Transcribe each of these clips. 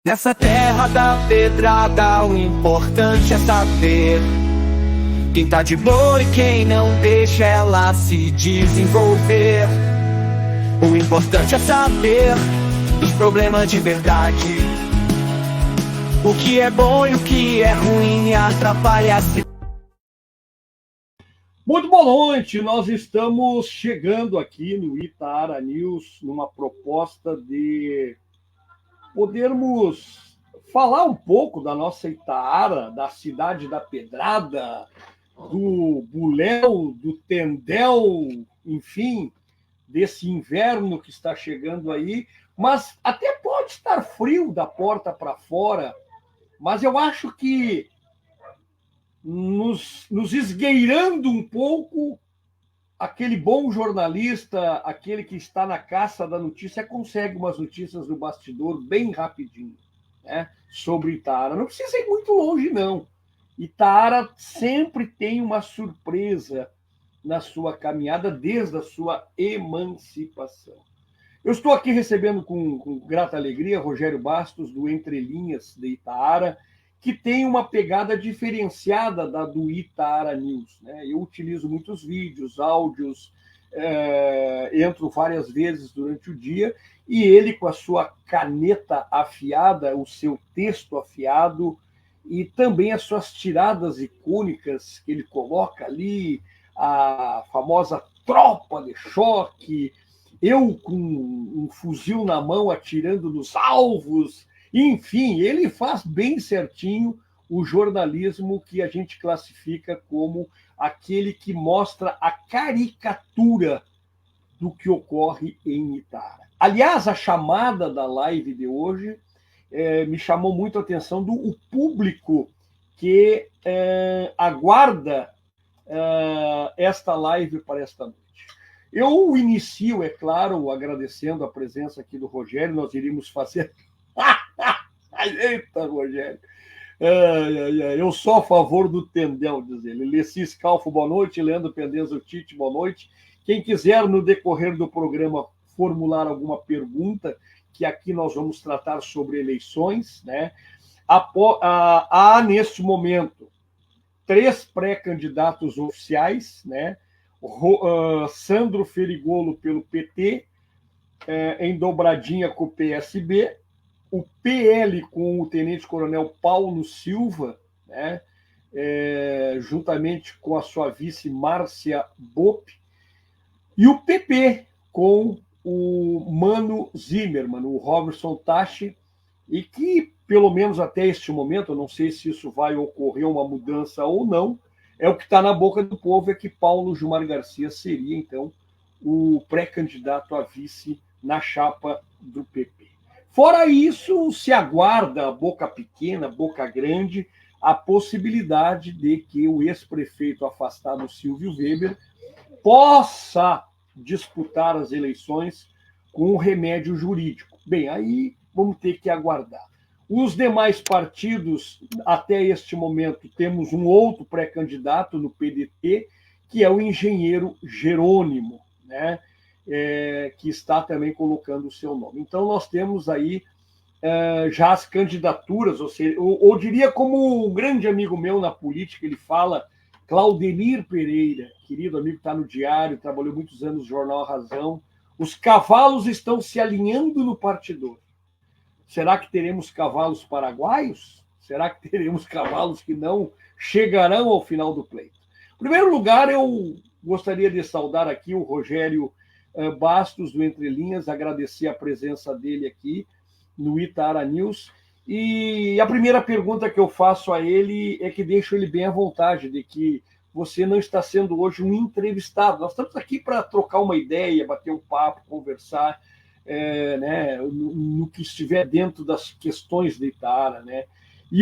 Nessa terra da pedrada, o importante é saber quem tá de boa e quem não, deixa ela se desenvolver. O importante é saber dos problemas de verdade, o que é bom e o que é ruim e atrapalha-se. Muito boa noite, nós estamos chegando aqui no Itaara News numa proposta de podermos falar um pouco da nossa Itaara, da cidade da Pedrada, do Buléu, do Tendel, enfim, desse inverno que está chegando aí, mas até pode estar frio da porta para fora, mas eu acho que nos esgueirando um pouco, aquele bom jornalista, aquele que está na caça da notícia, consegue umas notícias do bastidor bem rapidinho, né, sobre Itaara. Não precisa ir muito longe, não. Itaara sempre tem uma surpresa na sua caminhada desde a sua emancipação. Eu estou aqui recebendo com grata alegria Rogério Bastos, do Entre Linhas de Itaara, que tem uma pegada diferenciada da do Itaara News, né? Eu utilizo muitos vídeos, áudios, entro várias vezes durante o dia, e ele, com a sua caneta afiada, o seu texto afiado, e também as suas tiradas icônicas que ele coloca ali, a famosa tropa de choque, eu com um fuzil na mão atirando nos alvos. Enfim, ele faz bem certinho o jornalismo que a gente classifica como aquele que mostra a caricatura do que ocorre em Itaara. Aliás, a chamada da live de hoje me chamou muito a atenção do público que aguarda esta live para esta noite. Eu inicio, é claro, agradecendo a presença aqui do Rogério. Nós iríamos fazer... Eita, Rogério! Eu sou a favor do Tendel, diz ele. Leci Scalfo, boa noite. Leandro Pendenza Tite, boa noite. Quem quiser, no decorrer do programa, formular alguma pergunta, que aqui nós vamos tratar sobre eleições, né? Há, neste momento, 3 pré-candidatos oficiais, né? Sandro Ferigolo pelo PT, em dobradinha com o PSB, o PL com o tenente-coronel Paulo Silva, né? Juntamente com a sua vice Márcia Bopp, e o PP com o Mano Zimmermann, o Robertson Tachi, e que, pelo menos até este momento, eu não sei se isso vai ocorrer uma mudança ou não, é o que está na boca do povo, é que Paulo Gilmar Garcia seria, então, o pré-candidato a vice na chapa do PP. Fora isso, se aguarda, boca pequena, boca grande, a possibilidade de que o ex-prefeito afastado Silvio Weber possa disputar as eleições com um remédio jurídico. Bem, aí vamos ter que aguardar. Os demais partidos, até este momento, temos um outro pré-candidato no PDT, que é o engenheiro Jerônimo, né? Que está também colocando o seu nome. Então, nós temos aí já as candidaturas, ou seja, ou diria como um grande amigo meu na política, ele fala, Claudemir Pereira, querido amigo, está no Diário, trabalhou muitos anos no Jornal Razão, os cavalos estão se alinhando no partidor. Será que teremos cavalos paraguaios? Será que teremos cavalos que não chegarão ao final do pleito? Em primeiro lugar, eu gostaria de saudar aqui o Rogério Bastos, do Entre Linhas, agradecer a presença dele aqui no Itaara News. E a primeira pergunta que eu faço a ele é que deixo ele bem à vontade, de que você não está sendo hoje um entrevistado. Nós estamos aqui para trocar uma ideia, bater um papo, conversar, né, no que estiver dentro das questões de Itaara, né? E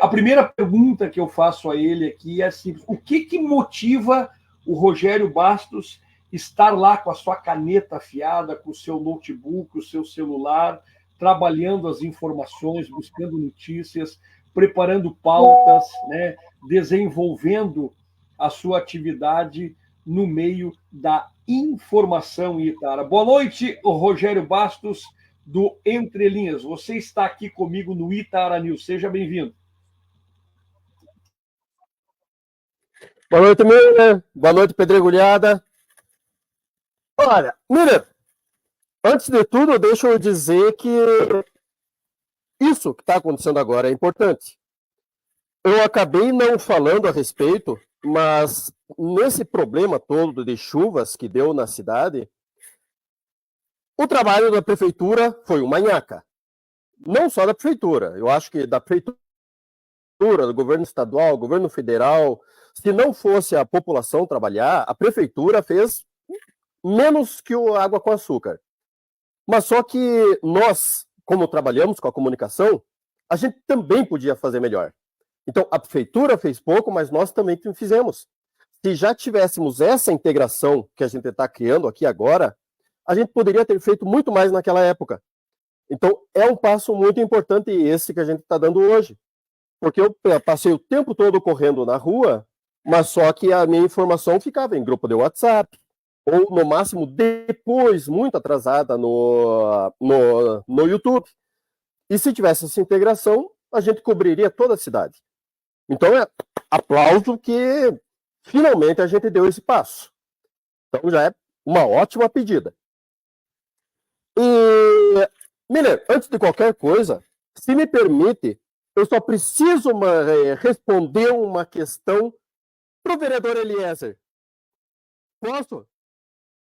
a primeira pergunta que eu faço a ele aqui é assim: o que motiva o Rogério Bastos estar lá com a sua caneta afiada, com o seu notebook, o seu celular, trabalhando as informações, buscando notícias, preparando pautas, né, desenvolvendo a sua atividade no meio da informação em Itaara? Boa noite, Rogério Bastos. do Entre Linhas. Você está aqui comigo no Itaara News. Seja bem-vindo. Boa noite, Miller. Boa noite, Pedregulhada. Olha, Miller, antes de tudo, deixa eu dizer que isso que está acontecendo agora é importante. Eu acabei não falando a respeito, mas nesse problema todo de chuvas que deu na cidade, o trabalho da prefeitura foi uma nhaca. Não só da prefeitura, eu acho que da prefeitura, do governo estadual, governo federal, se não fosse a população trabalhar, a prefeitura fez menos que o água com açúcar. Mas só que nós, como trabalhamos com a comunicação, a gente também podia fazer melhor. Então, a prefeitura fez pouco, mas nós também fizemos. Se já tivéssemos essa integração que a gente está criando aqui agora, a gente poderia ter feito muito mais naquela época. Então, é um passo muito importante esse que a gente está dando hoje. Porque eu passei o tempo todo correndo na rua, mas só que a minha informação ficava em grupo de WhatsApp, ou no máximo depois, muito atrasada, no YouTube. E se tivesse essa integração, a gente cobriria toda a cidade. Então, aplauso que finalmente a gente deu esse passo. Então, já é uma ótima pedida. E, Miller, antes de qualquer coisa, se me permite, eu só preciso responder uma questão para o vereador Eliezer. Posso?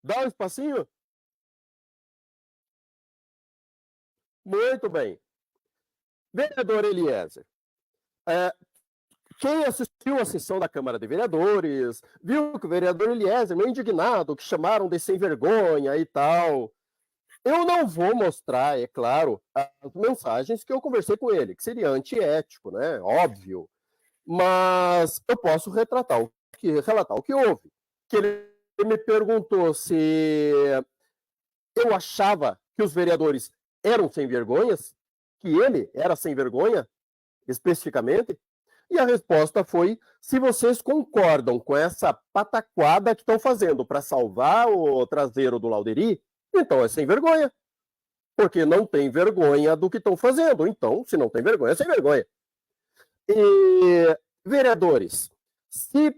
Dá um espacinho? Muito bem. Vereador Eliezer, quem assistiu a sessão da Câmara de Vereadores viu que o vereador Eliezer, meio indignado, que chamaram de sem vergonha e tal. Eu não vou mostrar, é claro, as mensagens que eu conversei com ele, que seria antiético, né? Óbvio. Mas eu posso relatar o que houve. Que ele me perguntou se eu achava que os vereadores eram sem vergonhas, que ele era sem vergonha, especificamente, e a resposta foi: se vocês concordam com essa pataquada que estão fazendo para salvar o traseiro do Lauderi, então é sem vergonha. Porque não tem vergonha do que estão fazendo. Então, se não tem vergonha, é sem vergonha. E, vereadores, se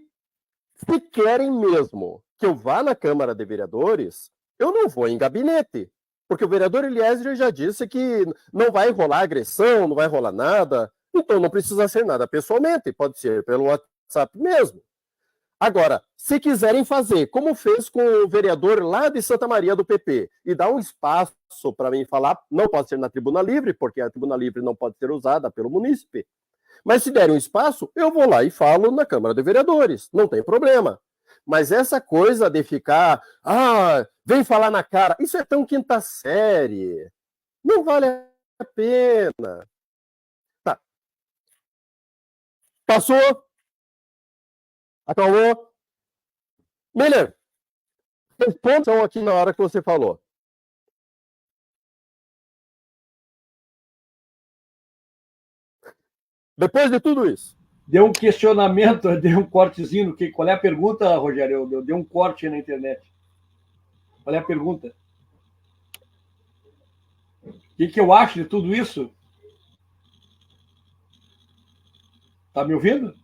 querem mesmo que eu vá na Câmara de Vereadores, eu não vou em gabinete. Porque o vereador Eliezer já disse que não vai rolar agressão, não vai rolar nada. Então não precisa ser nada pessoalmente, pode ser pelo WhatsApp mesmo. Agora, se quiserem fazer, como fez com o vereador lá de Santa Maria do PP, e dar um espaço para mim falar, não pode ser na Tribuna Livre, porque a Tribuna Livre não pode ser usada pelo munícipe, mas se derem um espaço, eu vou lá e falo na Câmara de Vereadores, não tem problema. Mas essa coisa de ficar, vem falar na cara, isso é tão quinta série, não vale a pena. Tá. Passou? Acalmou? Miller, responda aqui na hora que você falou. Depois de tudo isso. Deu um questionamento, deu um cortezinho. Qual é a pergunta, Rogério? Deu um corte na internet. Qual é a pergunta? O que eu acho de tudo isso? Tá me ouvindo?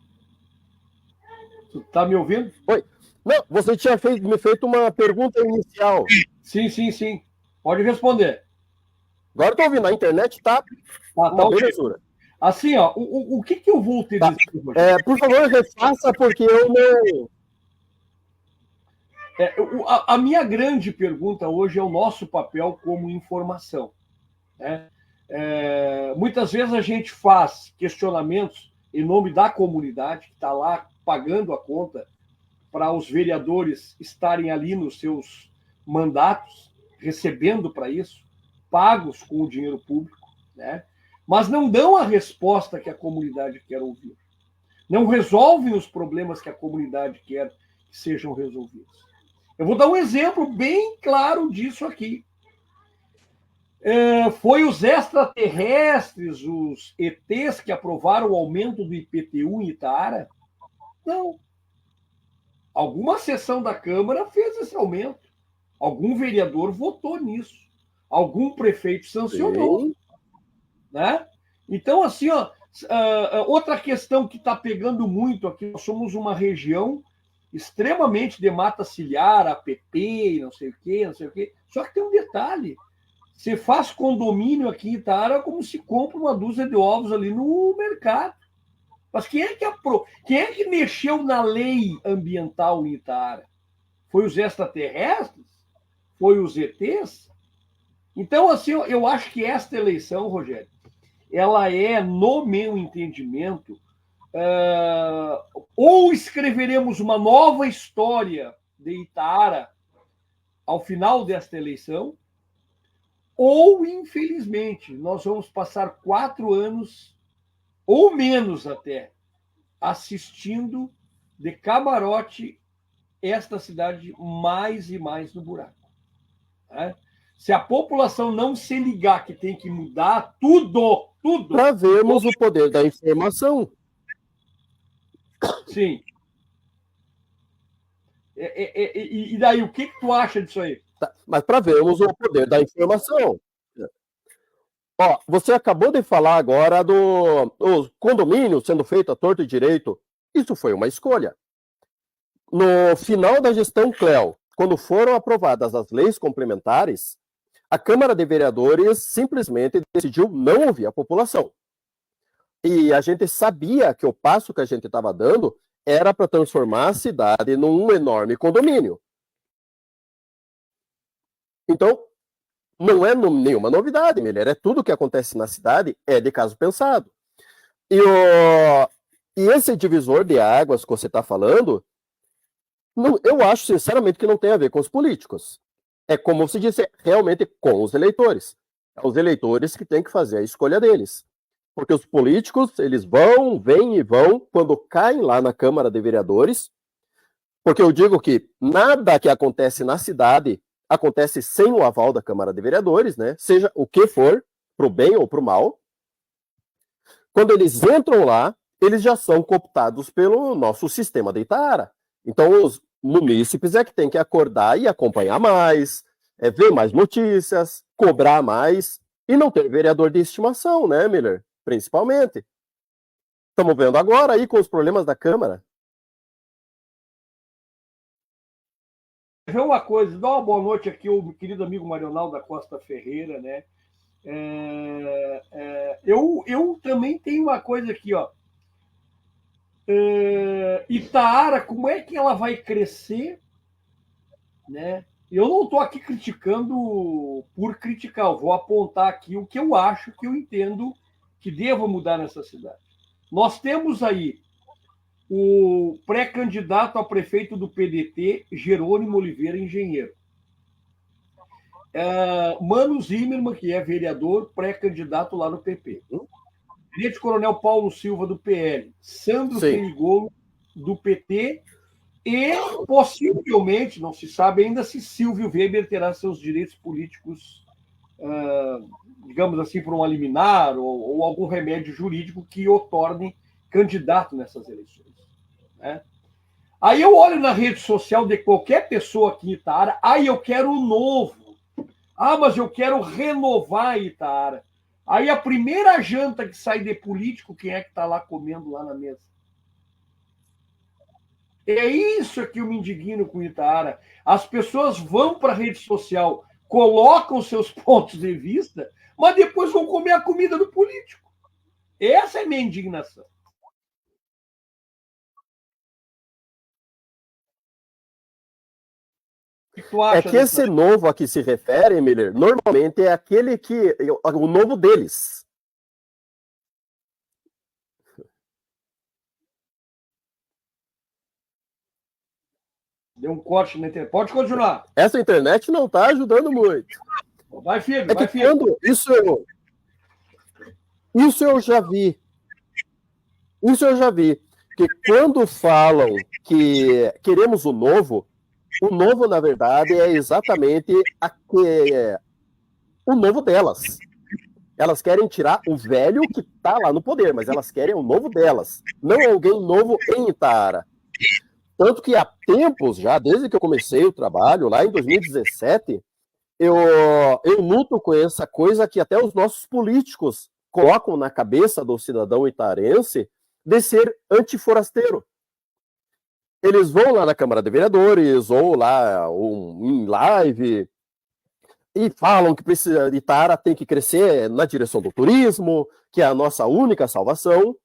Tu tá me ouvindo? Oi. Não, você tinha me feito uma pergunta inicial. Sim. Pode responder. Agora eu tô ouvindo, a internet tá uma belezura. Assim, ó, o que eu vou te dizer? Por favor, refaça, porque eu não... A minha grande pergunta hoje é o nosso papel como informação. Né? Muitas vezes a gente faz questionamentos em nome da comunidade, que está lá pagando a conta para os vereadores estarem ali nos seus mandatos, recebendo para isso, pagos com o dinheiro público, né? Mas não dão a resposta que a comunidade quer ouvir. Não resolvem os problemas que a comunidade quer que sejam resolvidos. Eu vou dar um exemplo bem claro disso aqui. Foi os extraterrestres, os ETs, que aprovaram o aumento do IPTU em Itaara? Não. Alguma sessão da Câmara fez esse aumento. Algum vereador votou nisso. algum prefeito sancionou. Sim. Né? Então, assim, ó, outra questão que está pegando muito aqui, nós somos uma região extremamente de mata ciliar, APP, não sei o quê, não sei o quê. Só que tem um detalhe. Você faz condomínio aqui em Itaara como se compra uma dúzia de ovos ali no mercado. Mas quem é que mexeu na lei ambiental em Itaara? Foi os extraterrestres? Foi os ETs? Então, assim, eu acho que esta eleição, Rogério, ela é, no meu entendimento, ou escreveremos uma nova história de Itaara ao final desta eleição, ou, infelizmente, nós vamos passar 4 anos, ou menos até, assistindo de camarote esta cidade mais e mais no buraco. Né? Se a população não se ligar que tem que mudar tudo. Para vermos o poder da informação. Sim. E daí, o que tu acha disso aí? Tá, mas para vermos o poder da informação. Ó, você acabou de falar agora do condomínio sendo feito à torto e direito. Isso foi uma escolha. No final da gestão Cléo, quando foram aprovadas as leis complementares, a Câmara de Vereadores simplesmente decidiu não ouvir a população. E a gente sabia que o passo que a gente estava dando era para transformar a cidade num enorme condomínio. Então, não é nenhuma novidade, Miller. É tudo que acontece na cidade é de caso pensado. E esse divisor de águas que você está falando, eu acho, sinceramente, que não tem a ver com os políticos. É como você disse, realmente com os eleitores. É os eleitores que têm que fazer a escolha deles. Porque os políticos, eles vêm e vão, quando caem lá na Câmara de Vereadores, porque eu digo que nada que acontece na cidade acontece sem o aval da Câmara de Vereadores, né? Seja o que for, para o bem ou para o mal. Quando eles entram lá, eles já são cooptados pelo nosso sistema de Itaara. Então, os munícipes é que tem que acordar e acompanhar mais, ver mais notícias, cobrar mais, e não ter vereador de estimação, né, Miller? Principalmente. Estamos vendo agora aí com os problemas da Câmara. Vê uma coisa, dá uma boa noite aqui ao querido amigo Marional da Costa Ferreira, né? Eu também tenho uma coisa aqui, ó. Itaara, como é que ela vai crescer, né? Eu não estou aqui criticando por criticar, eu vou apontar aqui o que eu acho, que eu entendo que deva mudar nessa cidade. Nós temos aí o pré-candidato a prefeito do PDT, Jerônimo Oliveira, engenheiro. Mano Zimmermann, que é vereador, pré-candidato lá no PP. Tenente Coronel Paulo Silva, do PL. Sandro Perigolo, do PT. E, possivelmente, não se sabe ainda se Silvio Weber terá seus direitos políticos, digamos assim, por uma liminar ou algum remédio jurídico que o torne candidato nessas eleições. Né? Aí eu olho na rede social de qualquer pessoa aqui em Itaara, eu quero o novo. Mas eu quero renovar Itaara. Aí a primeira janta que sai de político, quem é que está lá comendo lá na mesa? É isso que eu me indigno com Itaara. As pessoas vão para a rede social, colocam seus pontos de vista, mas depois vão comer a comida do político. Essa é a minha indignação. É que esse novo a que se refere, Miller, normalmente é aquele que... o novo deles. Deu um corte na internet. Pode continuar. Essa internet não está ajudando muito. Vai, filho, vai, filho. Quando isso eu já vi. Isso eu já vi. Que quando falam que queremos o novo, na verdade, é exatamente o novo delas. Elas querem tirar o velho que está lá no poder, mas elas querem o novo delas. Não alguém novo em Itaara. Tanto que há tempos já, desde que eu comecei o trabalho, lá em 2017, eu luto com essa coisa que até os nossos políticos colocam na cabeça do cidadão itarense de ser antiforasteiro. Eles vão lá na Câmara de Vereadores ou lá em live e falam que Itara tem que crescer na direção do turismo, que é a nossa única salvação.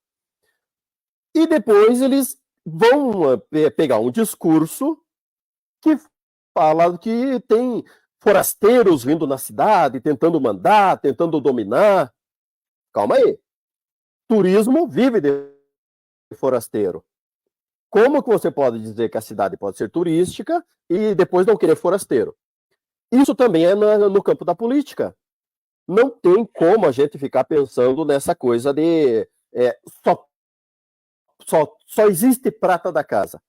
E depois eles vão pegar um discurso que fala que tem forasteiros vindo na cidade, tentando mandar, tentando dominar. Calma aí. Turismo vive de forasteiro. Como que você pode dizer que a cidade pode ser turística e depois não querer forasteiro? Isso também é no campo da política. Não tem como a gente ficar pensando nessa coisa de só existe prata da casa.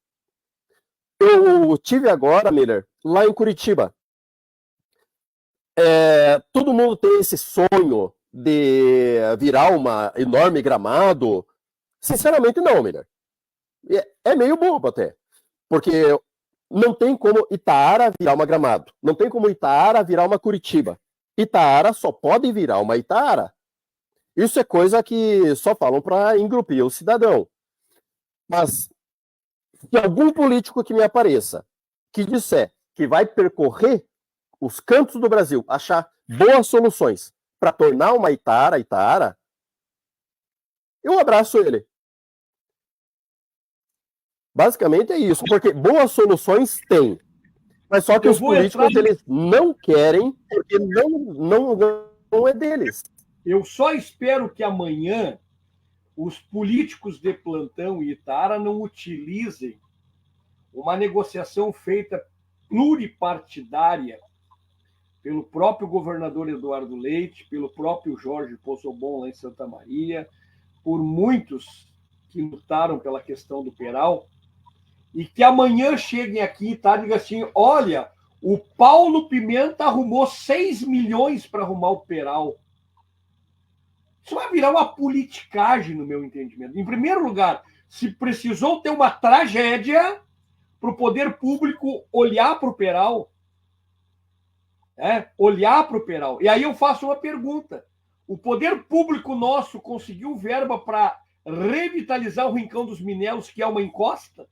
Eu tive agora, Miller, lá em Curitiba. Todo mundo tem esse sonho de virar uma enorme Gramado. Sinceramente, não, Miller. É meio bobo até. Porque não tem como Itaara virar uma Gramado. Não tem como Itaara virar uma Curitiba. Itaara só pode virar uma Itaara. Isso é coisa que só falam para engrupir o cidadão. Mas se algum político que me apareça que disser que vai percorrer os cantos do Brasil, achar boas soluções para tornar uma Itaara, eu abraço ele. É isso, porque boas soluções tem. Mas só que os políticos eles não querem, porque não é deles. Eu só espero que amanhã os políticos de plantão e Itaara não utilizem uma negociação feita pluripartidária pelo próprio governador Eduardo Leite, pelo próprio Jorge Pozzobon lá em Santa Maria, por muitos que lutaram pela questão do Peral, e que amanhã cheguem aqui e digam assim, olha, o Paulo Pimenta arrumou 6 milhões para arrumar o Peral. Isso vai virar uma politicagem, no meu entendimento. Em primeiro lugar, se precisou ter uma tragédia para o poder público olhar para o Peral. Olhar para o Peral. E aí eu faço uma pergunta. O poder público nosso conseguiu verba para revitalizar o Rincão dos Minelos, que é uma encosta?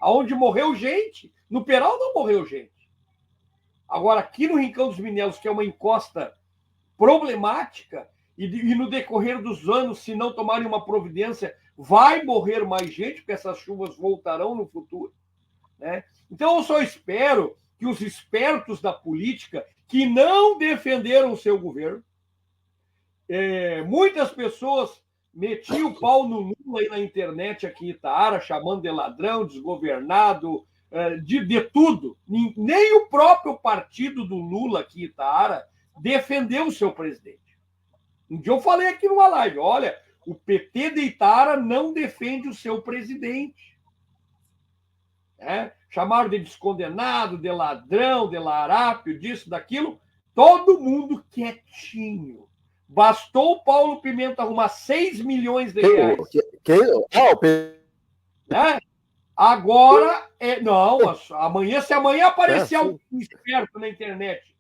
Aonde morreu gente. No Peral não morreu gente. Agora, aqui no Rincão dos Minelos, que é uma encosta problemática, e no decorrer dos anos, se não tomarem uma providência, vai morrer mais gente, porque essas chuvas voltarão no futuro. Né? Então, eu só espero que os espertos da política, que não defenderam o seu governo, muitas pessoas metiam o pau no Lula aí na internet aqui em Itaara, chamando de ladrão, desgovernado, de tudo. Nem o próprio partido do Lula aqui em Itaara defendeu o seu presidente. Um dia eu falei aqui numa live, olha, o PT de Itaara não defende o seu presidente. Chamaram de descondenado, de ladrão, de larápio, disso, daquilo, todo mundo quietinho. Bastou o Paulo Pimenta arrumar 6 milhões de reais. Agora, não, amanhã, se amanhã aparecer algum esperto na internet,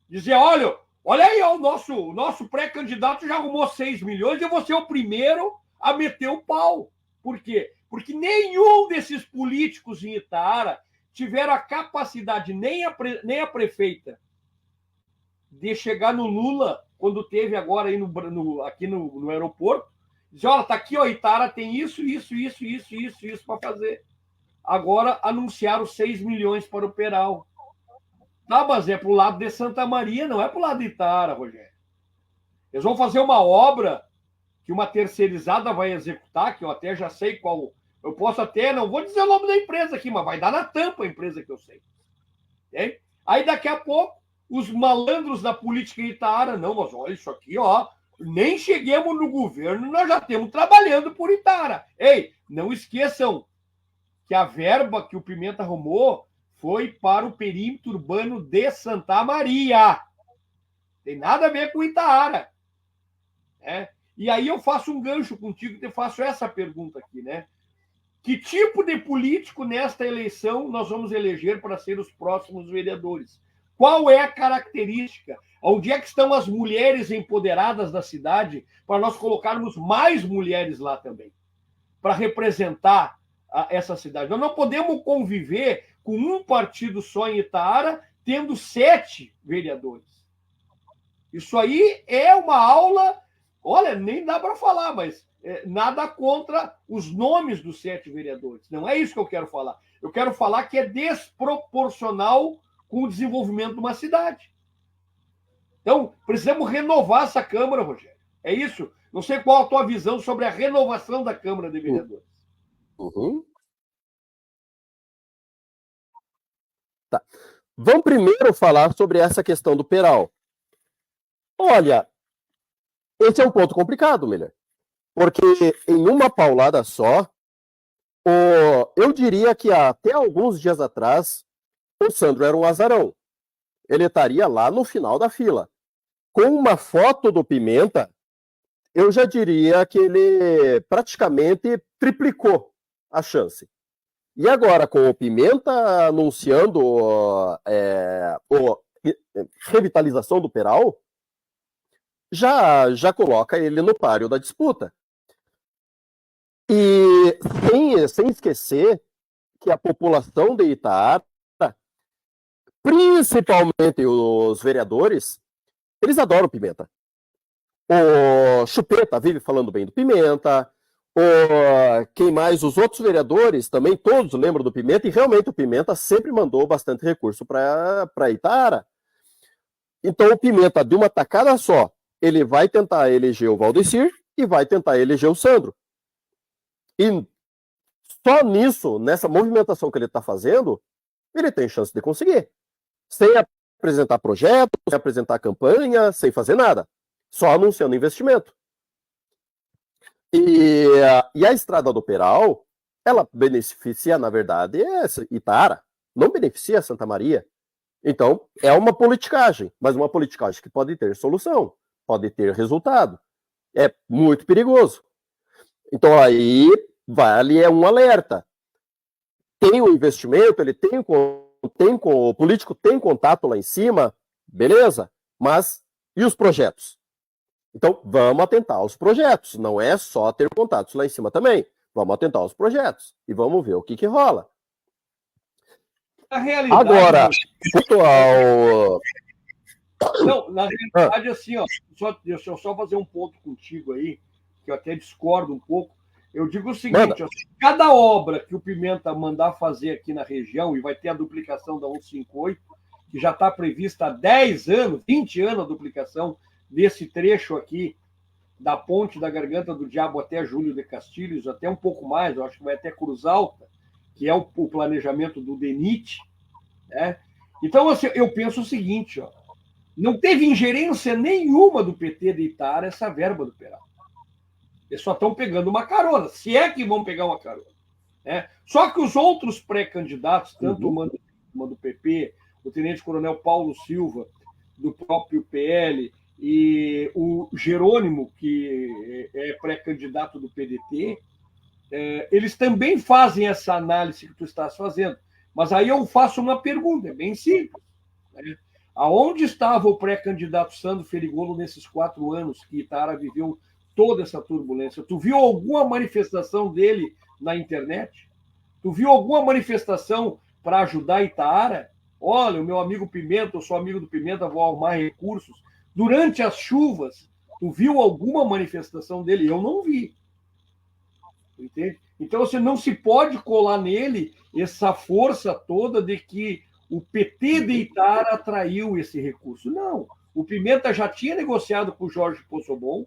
dizer, olha aí, o nosso pré-candidato já arrumou 6 milhões, eu vou ser o primeiro a meter o pau. Por quê? Porque nenhum desses políticos em Itaara tiveram a capacidade, nem a prefeita, de chegar no Lula, quando teve agora aí aqui no aeroporto, dizer, olha, tá aqui, Itaara tem isso para fazer. Agora anunciaram 6 milhões para o Peral. Tá, mas é para o lado de Santa Maria, não é para o lado de Itaara, Rogério. Eles vão fazer uma obra que uma terceirizada vai executar, que eu até já sei qual. Eu posso até, não vou dizer o nome da empresa aqui, mas vai dar na tampa a empresa que eu sei. Aí daqui a pouco, os malandros da política em Itaara, não, mas olha isso aqui, nem cheguemos no governo, nós já estamos trabalhando por Itaara. Ei, não esqueçam que a verba que o Pimenta arrumou foi para o perímetro urbano de Santa Maria. Tem nada a ver com Itaara. E aí eu faço um gancho contigo e te faço essa pergunta aqui, né? Que tipo de político nesta eleição nós vamos eleger para ser os próximos vereadores? Qual é a característica? Onde é que estão as mulheres empoderadas da cidade para nós colocarmos mais mulheres lá também, para representar essa cidade? Nós não podemos conviver com um partido só em Itaara, tendo 7 vereadores. Isso aí é uma aula, olha, nem dá para falar, mas nada contra os nomes dos 7 vereadores. Não é isso que eu quero falar. Eu quero falar que é desproporcional com o desenvolvimento de uma cidade. Então, precisamos renovar essa Câmara, Rogério. É isso? Não sei qual a tua visão sobre a renovação da Câmara de Vereadores. Uhum. Tá. Vamos primeiro falar sobre essa questão do Peral. Olha, esse é um ponto complicado, Miller. Porque em uma paulada só, eu diria que até alguns dias atrás, o Sandro era um azarão. Ele estaria lá no final da fila. Com uma foto do Pimenta, eu já diria que ele praticamente triplicou a chance. E agora, com o Pimenta anunciando a revitalização do Peral, já coloca ele no páreo da disputa. E sem esquecer que a população de Itaara, principalmente os vereadores, eles adoram Pimenta. O Chupeta vive falando bem do Pimenta. Quem mais? Os outros vereadores também, todos lembram do Pimenta, e realmente o Pimenta sempre mandou bastante recurso para Itaara. Então o Pimenta, de uma tacada só, ele vai tentar eleger o Valdecir e vai tentar eleger o Sandro. E só nisso, nessa movimentação que ele está fazendo, ele tem chance de conseguir. Sem apresentar projeto, sem apresentar campanha, sem fazer nada. Só anunciando investimento. E a estrada do Peral, ela beneficia, na verdade, Itaara. Não beneficia Santa Maria. Então, é uma politicagem, mas uma politicagem que pode ter solução, pode ter resultado. É muito perigoso. Então, aí, vale um alerta. Tem o investimento, ele o político tem contato lá em cima, beleza, mas e os projetos? Então, vamos atentar aos projetos, não é só ter contatos lá em cima também. Vamos atentar aos projetos e vamos ver o que rola. Na realidade, agora, quanto ao... Não, na realidade, assim, ó, deixa eu só fazer um ponto contigo aí, que eu até discordo um pouco. Eu digo o seguinte, ó, cada obra que o Pimenta mandar fazer aqui na região, e vai ter a duplicação da 158, que já está prevista há 10 anos, 20 anos a duplicação desse trecho aqui, da Ponte da Garganta do Diabo até Júlio de Castilhos, até um pouco mais, eu acho que vai até Cruz Alta, que é o planejamento do DENIT, né? Então, assim, eu penso o seguinte, ó, não teve ingerência nenhuma do PT de Itaara essa verba do Peral. Eles só estão pegando uma carona, se é que vão pegar uma carona. Né? Só que os outros pré-candidatos, tanto o do PP, o tenente-coronel Paulo Silva, do próprio PL, e o Jerônimo, que é pré-candidato do PDT, eles também fazem essa análise que tu estás fazendo. Mas aí eu faço uma pergunta, é bem simples. Né? Aonde estava o pré-candidato Sandro Ferigolo nesses 4 anos que Itaara viveu toda essa turbulência? Tu viu alguma manifestação dele na internet? Tu viu alguma manifestação para ajudar Itaara? Olha, o meu amigo Pimenta, eu sou amigo do Pimenta, vou arrumar recursos. Durante as chuvas, tu viu alguma manifestação dele? Eu não vi. Entende? Então, você não se pode colar nele essa força toda de que o PT de Itaara atraiu esse recurso. Não. O Pimenta já tinha negociado com o Jorge Poçobon,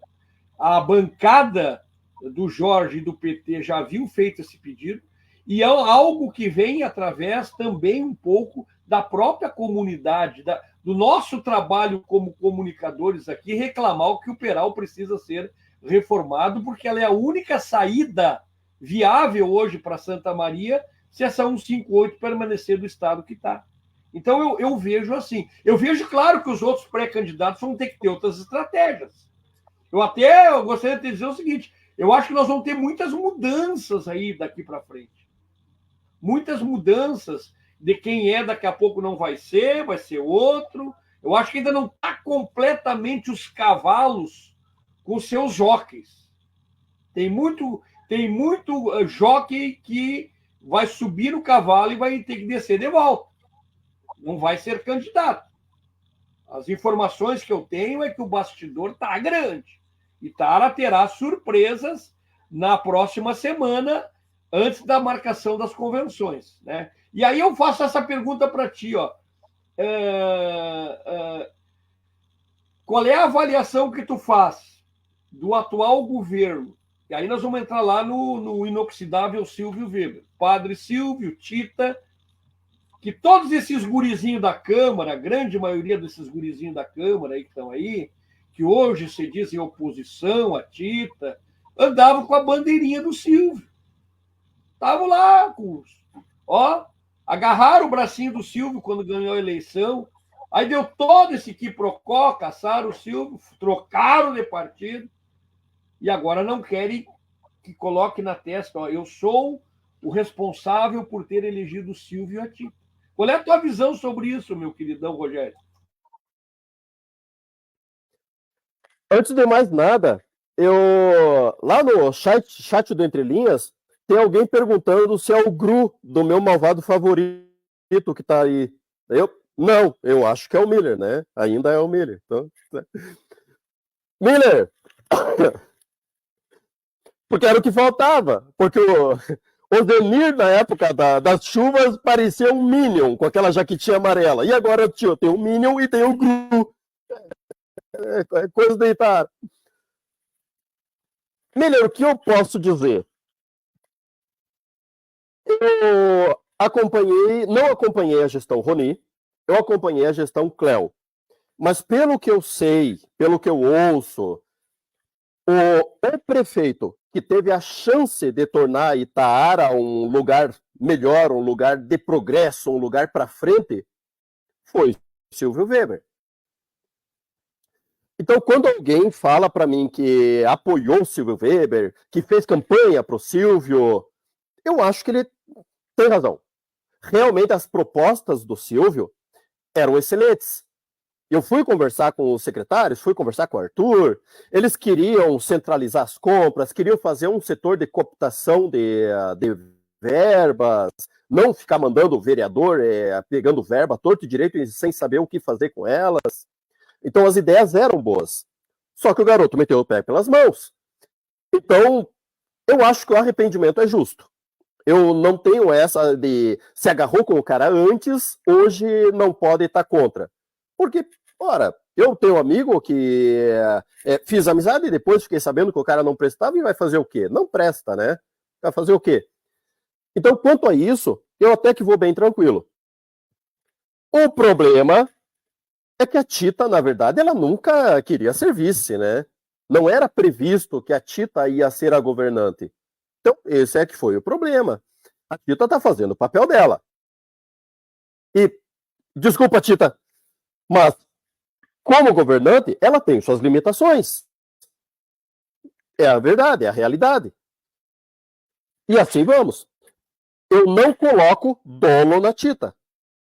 a bancada do Jorge e do PT já haviam feito esse pedido, e é algo que vem através também um pouco da própria comunidade, do nosso trabalho como comunicadores aqui, reclamar que o Peral precisa ser reformado, porque ela é a única saída viável hoje para Santa Maria se essa 158 permanecer do estado que está. Então, eu vejo assim. Eu vejo, claro, que os outros pré-candidatos vão ter que ter outras estratégias. Eu gostaria de dizer o seguinte, eu acho que nós vamos ter muitas mudanças aí daqui para frente. Muitas mudanças de quem é, daqui a pouco não vai ser outro. Eu acho que ainda não está completamente os cavalos com seus jockeys. Tem muito jockey que vai subir no cavalo e vai ter que descer de volta. Não vai ser candidato. As informações que eu tenho é que o bastidor está grande. E Tara terá surpresas na próxima semana, antes da marcação das convenções, né? E aí eu faço essa pergunta para ti, ó. Qual é a avaliação que tu faz do atual governo? E aí nós vamos entrar lá no inoxidável Silvio Weber. Padre Silvio, Tita, que todos esses gurizinhos da Câmara, a grande maioria desses gurizinhos da Câmara aí que estão aí, que hoje se dizem oposição à Tita, andavam com a bandeirinha do Silvio. Estavam lá, agarraram o bracinho do Silvio quando ganhou a eleição, aí deu todo esse quiprocó, caçaram o Silvio, trocaram de partido, e agora não querem que coloque na testa, ó, eu sou o responsável por ter elegido o Silvio e a Tita. Qual é a tua visão sobre isso, meu queridão Rogério? Antes de mais nada, lá no chat do Entre Linhas, tem alguém perguntando se é o Gru do meu malvado favorito que está aí. Não, eu acho que é o Miller, né? Ainda é o Miller. Então, né? Miller! Porque era o que faltava. Porque o Zenir, na época das chuvas, parecia um Minion, com aquela jaquetinha amarela. E agora, tio, tem o Minion e tem o Gru. É coisa de Itara. Miller, o que eu posso dizer? Eu não acompanhei a gestão Roni, eu acompanhei a gestão Cléo. Mas pelo que eu sei, pelo que eu ouço, o prefeito que teve a chance de tornar Itaara um lugar melhor, um lugar de progresso, um lugar para frente, foi Silvio Weber. Então, quando alguém fala para mim que apoiou o Silvio Weber, que fez campanha para o Silvio, eu acho que ele tem razão. Realmente, as propostas do Silvio eram excelentes. Eu fui conversar com os secretários, fui conversar com o Arthur, eles queriam centralizar as compras, queriam fazer um setor de cooptação de verbas, não ficar mandando o vereador pegando verba torto e direito e sem saber o que fazer com elas. Então as ideias eram boas. Só que o garoto meteu o pé pelas mãos. Então, eu acho que o arrependimento é justo. Eu não tenho essa de se agarrou com o cara antes, hoje não pode estar contra. Porque, ora, eu tenho um amigo que fiz amizade e depois fiquei sabendo que o cara não prestava e vai fazer o quê? Não presta, né? Vai fazer o quê? Então, quanto a isso, eu até que vou bem tranquilo. O problema é que a Tita, na verdade, ela nunca queria ser vice, né? Não era previsto que a Tita ia ser a governante. Então, esse é que foi o problema. A Tita está fazendo o papel dela. E, desculpa, Tita, mas, como governante, ela tem suas limitações. É a verdade, é a realidade. E assim vamos. Eu não coloco dolo na Tita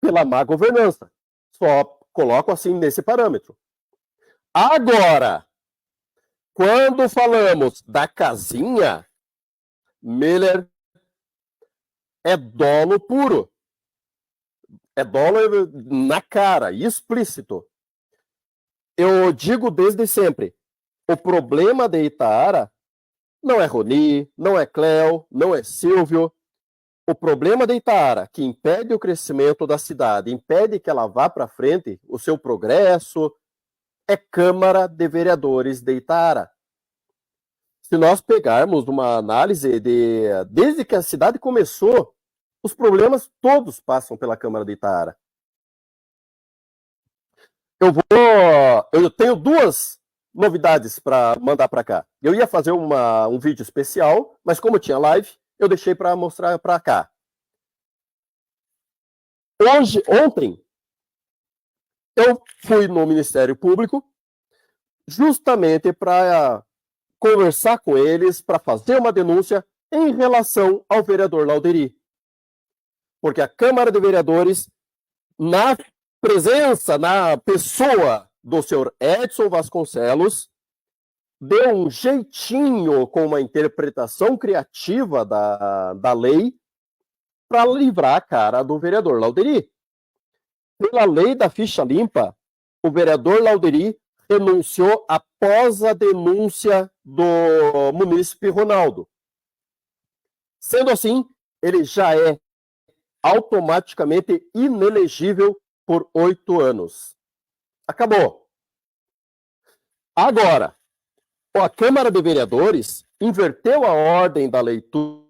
pela má governança. Só coloco assim nesse parâmetro. Agora, quando falamos da casinha, Miller é dolo puro. É dolo na cara, explícito. Eu digo desde sempre, o problema de Itaara não é Roni, não é Cléo, não é Silvio. O problema de Itaara, que impede o crescimento da cidade, impede que ela vá para frente, o seu progresso, é Câmara de Vereadores de Itaara. Se nós pegarmos uma análise desde que a cidade começou, os problemas todos passam pela Câmara de Itaara. Eu tenho duas novidades para mandar para cá. Eu ia fazer um vídeo especial, mas como tinha live, eu deixei para mostrar para cá. Ontem, eu fui no Ministério Público justamente para conversar com eles, para fazer uma denúncia em relação ao vereador Lauderi. porque a Câmara de Vereadores, na presença, na pessoa do senhor Edson Vasconcelos, deu um jeitinho com uma interpretação criativa da lei para livrar a cara do vereador Lauderi. Pela lei da ficha limpa, o vereador Lauderi renunciou após a denúncia do munícipe Ronaldo. Sendo assim, ele já é automaticamente inelegível por 8 anos. Acabou. Agora, a Câmara de Vereadores inverteu a ordem da leitura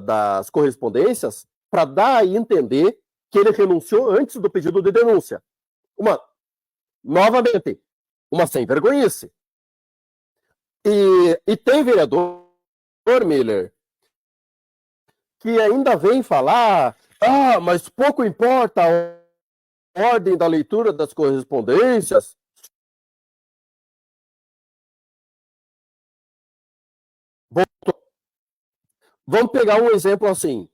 das correspondências para dar a entender que ele renunciou antes do pedido de denúncia. Novamente, uma sem-vergonhice. E tem vereador, Miller, que ainda vem falar, mas pouco importa a ordem da leitura das correspondências. Vamos pegar um exemplo assim.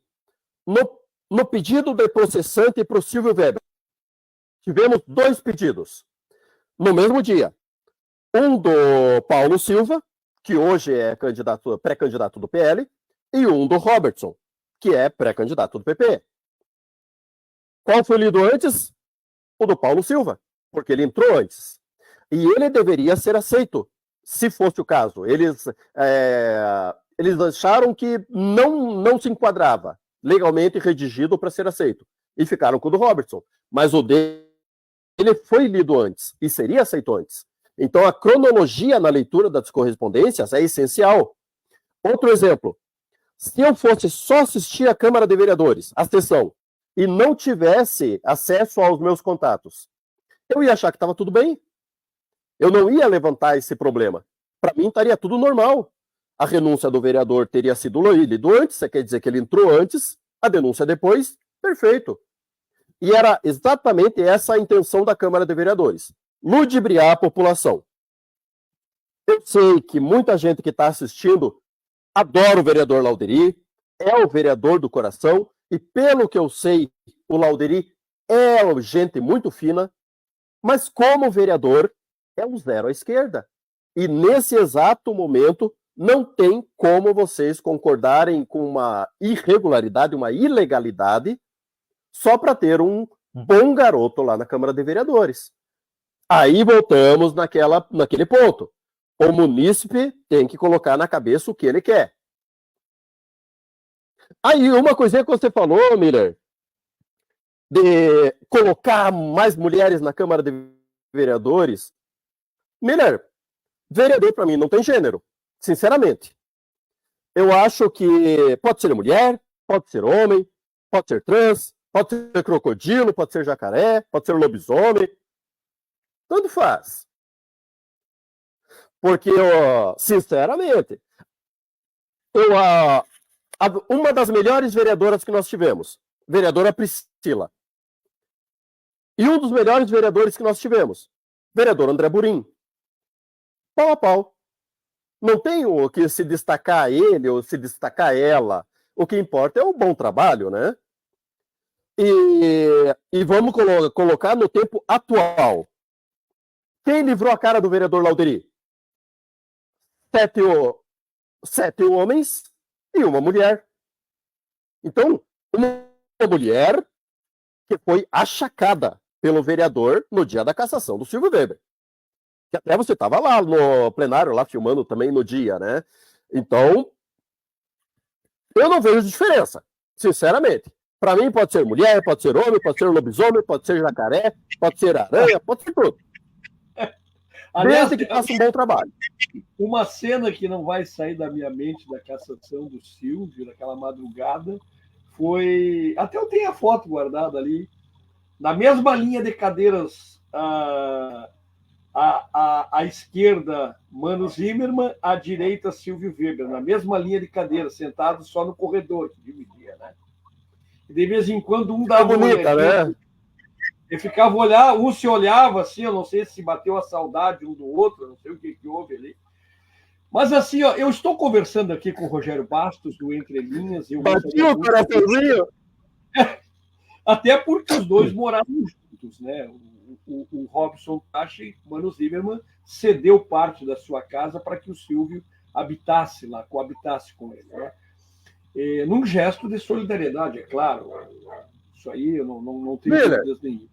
No pedido de processante para o Silvio Weber, tivemos 2 pedidos no mesmo dia. Um do Paulo Silva, que hoje é pré-candidato do PL, e um do Robertson, que é pré-candidato do PP. Qual foi lido antes? O do Paulo Silva, porque ele entrou antes. E ele deveria ser aceito, se fosse o caso. Eles acharam que não se enquadrava legalmente redigido para ser aceito. E ficaram com o do Robertson. Mas o dele foi lido antes e seria aceito antes. Então, a cronologia na leitura das correspondências é essencial. Outro exemplo. Se eu fosse só assistir à Câmara de Vereadores, a sessão, e não tivesse acesso aos meus contatos, eu ia achar que estava tudo bem. Eu não ia levantar esse problema. Para mim, estaria tudo normal. A renúncia do vereador teria sido lido antes, isso quer dizer que ele entrou antes, a denúncia depois, perfeito. E era exatamente essa a intenção da Câmara de Vereadores, ludibriar a população. Eu sei que muita gente que está assistindo adora o vereador Lauderi, é o vereador do coração, e pelo que eu sei, o Lauderi é gente muito fina, mas como vereador, é um zero à esquerda. E nesse exato momento, não tem como vocês concordarem com uma irregularidade, uma ilegalidade, só para ter um bom garoto lá na Câmara de Vereadores. Aí voltamos naquele ponto. O munícipe tem que colocar na cabeça o que ele quer. Aí, uma coisinha que você falou, Miller, de colocar mais mulheres na Câmara de Vereadores. Miller, vereador para mim não tem gênero, sinceramente. Eu acho que pode ser mulher, pode ser homem, pode ser trans, pode ser crocodilo, pode ser jacaré, pode ser lobisomem. Tanto faz. Porque, sinceramente, uma das melhores vereadoras que nós tivemos, vereadora Priscila. E um dos melhores vereadores que nós tivemos, vereador André Burim. Pau a pau. Não tem o que se destacar ele ou se destacar ela. O que importa é o bom trabalho, né? E vamos colocar no tempo atual. Quem livrou a cara do vereador Lauderi? 7 homens e uma mulher. Então, uma mulher que foi achacada pelo vereador no dia da cassação do Silvio Weber. Que até você estava lá no plenário, lá filmando também no dia, né? Então, eu não vejo diferença, sinceramente. Para mim pode ser mulher, pode ser homem, pode ser lobisomem, pode ser jacaré, pode ser aranha, pode ser tudo. Aliás, que faça um bom trabalho. Uma cena que não vai sair da minha mente da cassação do Silvio, naquela madrugada, foi... Até eu tenho a foto guardada ali. Na mesma linha de cadeiras, à esquerda, Mano Zimmermann, à direita, Silvio Weber. Na mesma linha de cadeiras, sentados só no corredor, que dividia, né? E de vez em quando um dava uma olhadinha, né? Eu ficava olhar, um se olhava assim, eu não sei se bateu a saudade um do outro, eu não sei o que houve ali. Mas assim, ó, eu estou conversando aqui com o Rogério Bastos, do Entre Linhas. Batiu o coraçãozinho? Até porque os dois moravam juntos, né? O Robson Tachi, Mano Zimmermann, cedeu parte da sua casa para que o Silvio habitasse lá, coabitasse com ele. Né? Num gesto de solidariedade, é claro. Isso aí eu não tenho dúvidas nenhuma.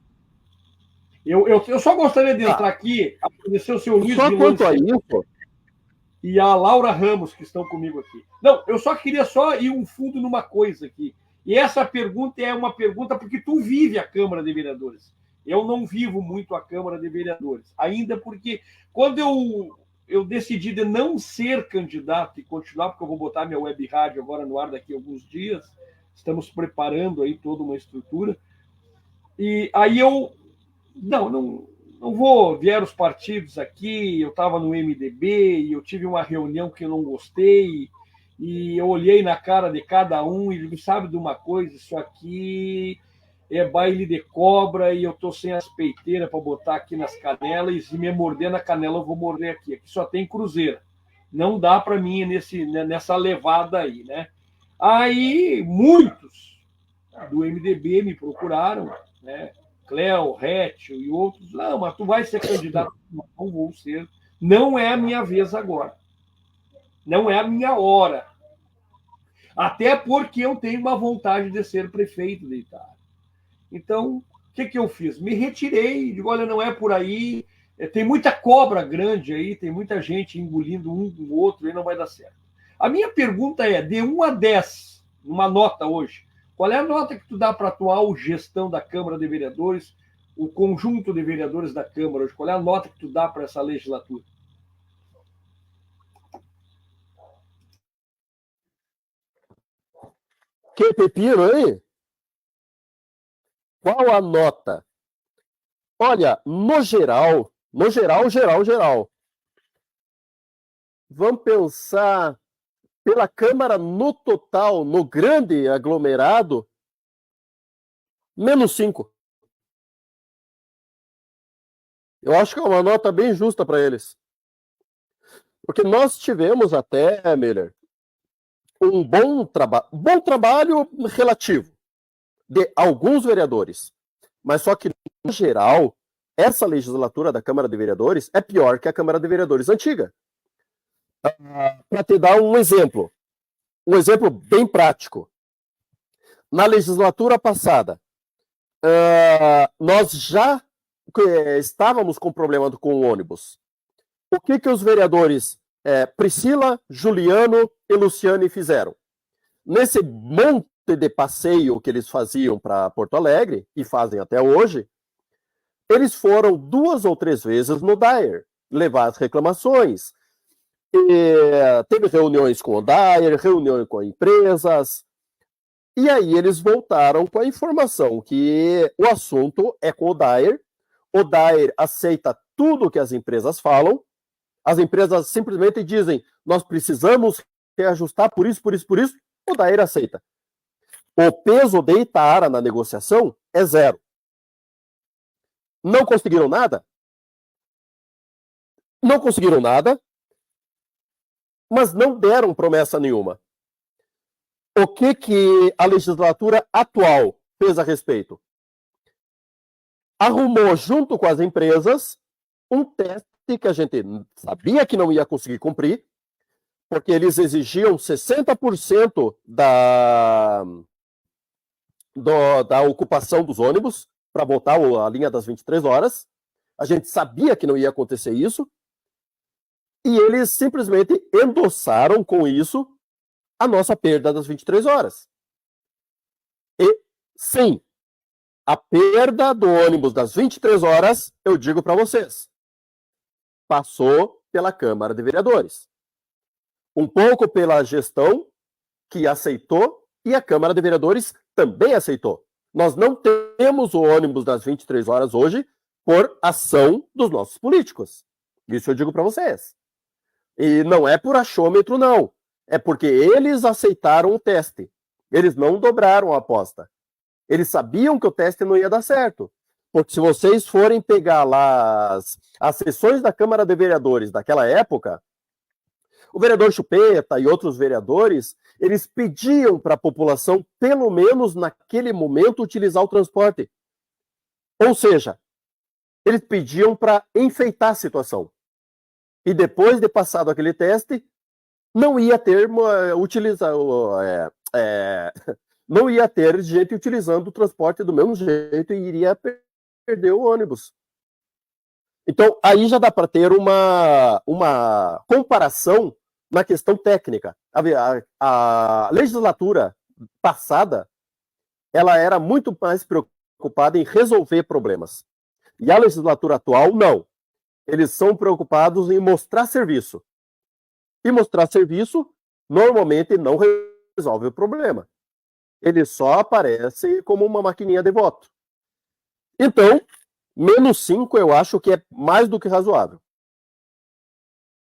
Eu só gostaria de entrar aqui, agradecer o seu Luiz Só quanto a isso, e a Laura Ramos, que estão comigo aqui. Não, eu só queria ir um fundo numa coisa aqui. E essa pergunta é uma pergunta porque tu vive a Câmara de Vereadores. Eu não vivo muito a Câmara de Vereadores. Ainda porque quando eu decidi de não ser candidato e continuar, porque eu vou botar minha web rádio agora no ar daqui a alguns dias, estamos preparando aí toda uma estrutura. E aí eu... Não vou, vieram os partidos aqui, eu estava no MDB e eu tive uma reunião que eu não gostei e eu olhei na cara de cada um e sabe de uma coisa, isso aqui é baile de cobra e eu estou sem as peiteiras para botar aqui nas canelas e se me morder na canela eu vou morder aqui. Aqui só tem cruzeira. Não dá para mim nessa levada aí, né? Aí muitos do MDB me procuraram, né? Cléo, Rétio e outros, não, mas tu vai ser candidato. Não vou ser. Não é a minha vez agora. Não é a minha hora. Até porque eu tenho uma vontade de ser prefeito de Itália. Então, o que eu fiz? Me retirei, digo, olha, não é por aí, tem muita cobra grande aí, tem muita gente engolindo um com o outro e não vai dar certo. A minha pergunta é, de 1 a 10, uma nota hoje, qual é a nota que tu dá para a atual gestão da Câmara de Vereadores, o conjunto de vereadores da Câmara hoje? Qual é a nota que tu dá para essa legislatura? que pepino aí? Qual a nota? Olha, no geral, vamos pensar pela Câmara no total, no grande aglomerado, -5. Eu acho que é uma nota bem justa para eles. Porque nós tivemos até, Miller, um bom trabalho relativo de alguns vereadores. Mas só que, no geral, essa legislatura da Câmara de Vereadores é pior que a Câmara de Vereadores antiga. Para te dar um exemplo bem prático. Na legislatura passada, nós já estávamos com problema com o ônibus. O que os vereadores Priscila, Juliano e Luciane fizeram? Nesse monte de passeio que eles faziam para Porto Alegre, e fazem até hoje, eles foram 2 ou 3 vezes no DAER levar as reclamações. Teve reuniões com o DAER, reuniões com empresas, e aí eles voltaram com a informação que o assunto é com o DAER aceita tudo que as empresas falam, as empresas simplesmente dizem, nós precisamos reajustar por isso, o DAER aceita. O peso de Itaara na negociação é 0. Não conseguiram nada? Não conseguiram nada, mas não deram promessa nenhuma. O que a legislatura atual fez a respeito? Arrumou, junto com as empresas, um teste que a gente sabia que não ia conseguir cumprir, porque eles exigiam 60% da ocupação dos ônibus para botar a linha das 23 horas. A gente sabia que não ia acontecer isso. E eles simplesmente endossaram com isso a nossa perda das 23 horas. E, sim, a perda do ônibus das 23 horas, eu digo para vocês, passou pela Câmara de Vereadores. Um pouco pela gestão, que aceitou, e a Câmara de Vereadores também aceitou. Nós não temos o ônibus das 23 horas hoje por ação dos nossos políticos. Isso eu digo para vocês. E não é por achômetro, não. É porque eles aceitaram o teste. Eles não dobraram a aposta. Eles sabiam que o teste não ia dar certo. Porque se vocês forem pegar lá as sessões da Câmara de Vereadores daquela época, o vereador Chupeta e outros vereadores, eles pediam para a população, pelo menos naquele momento, utilizar o transporte. Ou seja, eles pediam para enfeitar a situação. E depois de passado aquele teste, não ia ter não ia ter gente utilizando o transporte do mesmo jeito e iria perder o ônibus. Então, aí já dá para ter uma comparação na questão técnica. A legislatura passada, ela era muito mais preocupada em resolver problemas. E a legislatura atual, não. Eles são preocupados em mostrar serviço. E mostrar serviço, normalmente, não resolve o problema. Ele só aparece como uma maquininha de voto. Então, -5 eu acho que é mais do que razoável.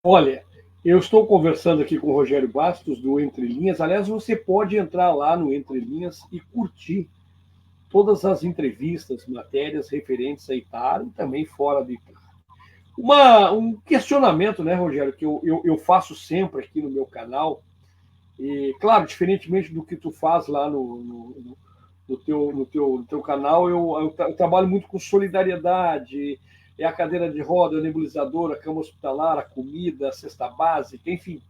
Olha, eu estou conversando aqui com o Rogério Bastos, do Entre Linhas. Aliás, você pode entrar lá no Entre Linhas e curtir todas as entrevistas, matérias referentes a Itara e também fora de Itara. Um questionamento, né, Rogério, que eu faço sempre aqui no meu canal, e, claro, diferentemente do que tu faz lá no teu canal, eu trabalho muito com solidariedade, é a cadeira de roda, a nebulizadora, a cama hospitalar, a comida, a cesta básica, enfim.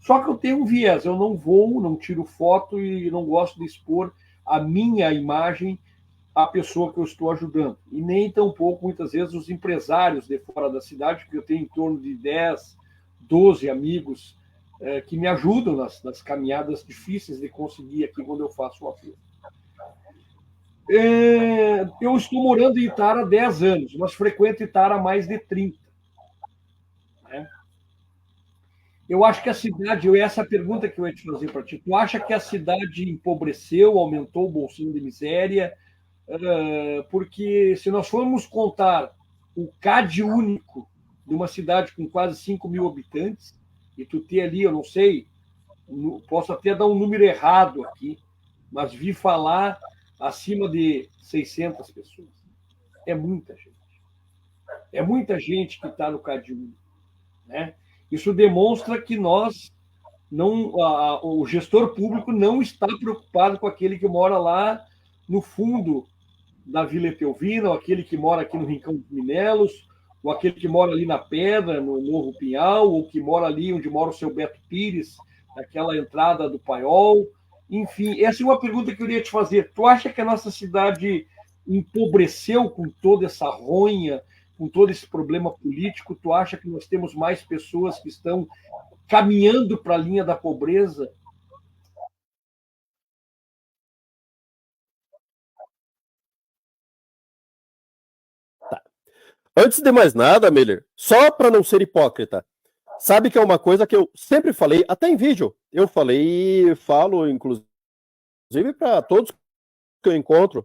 Só que eu tenho um viés, eu não tiro foto e não gosto de expor a minha imagem à pessoa que eu estou ajudando. E nem tampouco, muitas vezes, os empresários de fora da cidade, porque eu tenho em torno de 10, 12 amigos que me ajudam nas caminhadas difíceis de conseguir aqui quando eu faço o apelo. Eu estou morando em Itara há 10 anos, mas frequento Itara há mais de 30. Né? Eu acho que a cidade, essa pergunta que eu ia te fazer para ti, tu acha que a cidade empobreceu, aumentou o bolsinho de miséria? Porque se nós formos contar o CAD único de uma cidade com quase 5 mil habitantes, e tu ter ali, eu não sei, posso até dar um número errado aqui, mas vi falar acima de 600 pessoas. É muita gente. É muita gente que está no CAD único. Né? Isso demonstra que o gestor público não está preocupado com aquele que mora lá no fundo da Vila Etelvina, ou aquele que mora aqui no Rincão dos Minelos, ou aquele que mora ali na Pedra, no Morro Pinhal, ou que mora ali onde mora o seu Beto Pires, naquela entrada do Paiol. Enfim, essa é uma pergunta que eu queria te fazer. Tu acha que a nossa cidade empobreceu com toda essa ronha, com todo esse problema político? Tu acha que nós temos mais pessoas que estão caminhando para a linha da pobreza? Antes de mais nada, Miller, só para não ser hipócrita, sabe que é uma coisa que eu sempre falei, até em vídeo, eu falei e falo, inclusive, para todos que eu encontro,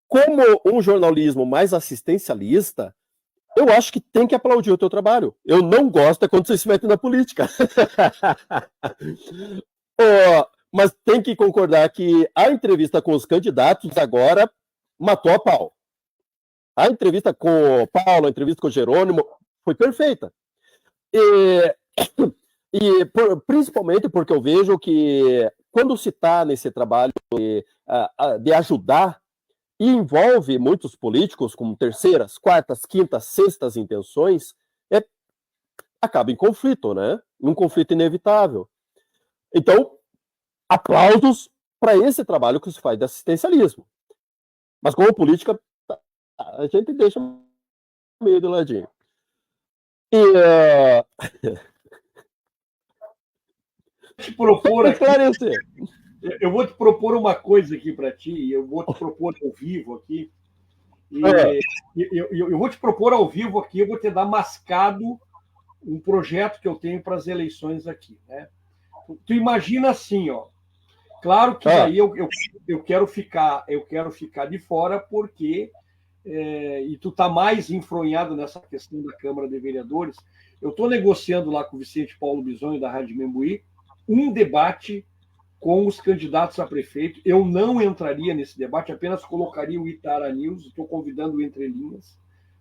como um jornalismo mais assistencialista, eu acho que tem que aplaudir o teu trabalho. Eu não gosto quando você se mete na política. Mas tem que concordar que a entrevista com os candidatos agora matou a pau. A entrevista com o Paulo, a entrevista com o Jerônimo, foi perfeita. Principalmente porque eu vejo que quando se está nesse trabalho de ajudar, e envolve muitos políticos com terceiras, quartas, quintas, sextas intenções, acaba em conflito, né? Um conflito inevitável. Então, aplausos para esse trabalho que se faz de assistencialismo. Mas como política, a gente deixa meio do ladinho. Te propor aqui, esclarecer. Eu vou te propor uma coisa aqui para ti, eu vou te propor ao vivo aqui. Eu vou te propor ao vivo aqui, eu vou te dar mascado um projeto que eu tenho para as eleições aqui. Né? Tu imagina assim, ó. Claro que aí eu quero ficar de fora porque e tu está mais enfronhado nessa questão da Câmara de Vereadores. Eu estou negociando lá com o Vicente Paulo Bisonho, da Rádio Membuí, um debate com os candidatos a prefeito. Eu não entraria nesse debate, apenas colocaria o Itara News. Estou convidando o Entre Linhas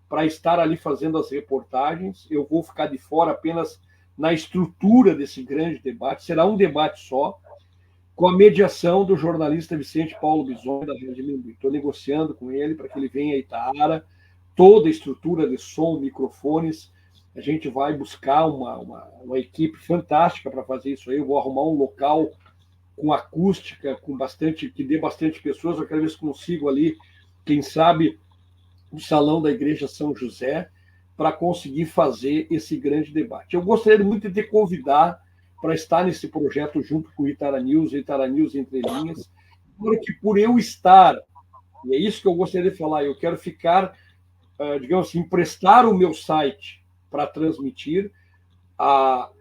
para estar ali fazendo as reportagens. Eu vou ficar de fora apenas na estrutura desse grande debate. Será um debate só, com a mediação do jornalista Vicente Paulo Bisoni, da Rede Membi. Estou negociando com ele para que ele venha a Itaara, toda a estrutura de som, microfones. A gente vai buscar uma equipe fantástica para fazer isso aí. Eu vou arrumar um local com acústica, que dê bastante pessoas. Eu quero ver se consigo ali, quem sabe, o salão da Igreja São José, para conseguir fazer esse grande debate. Eu gostaria muito de te convidar para estar nesse projeto junto com o Itaara News Entre Linhas, porque por eu estar, e é isso que eu gostaria de falar, eu quero ficar, digamos assim, emprestar o meu site para transmitir,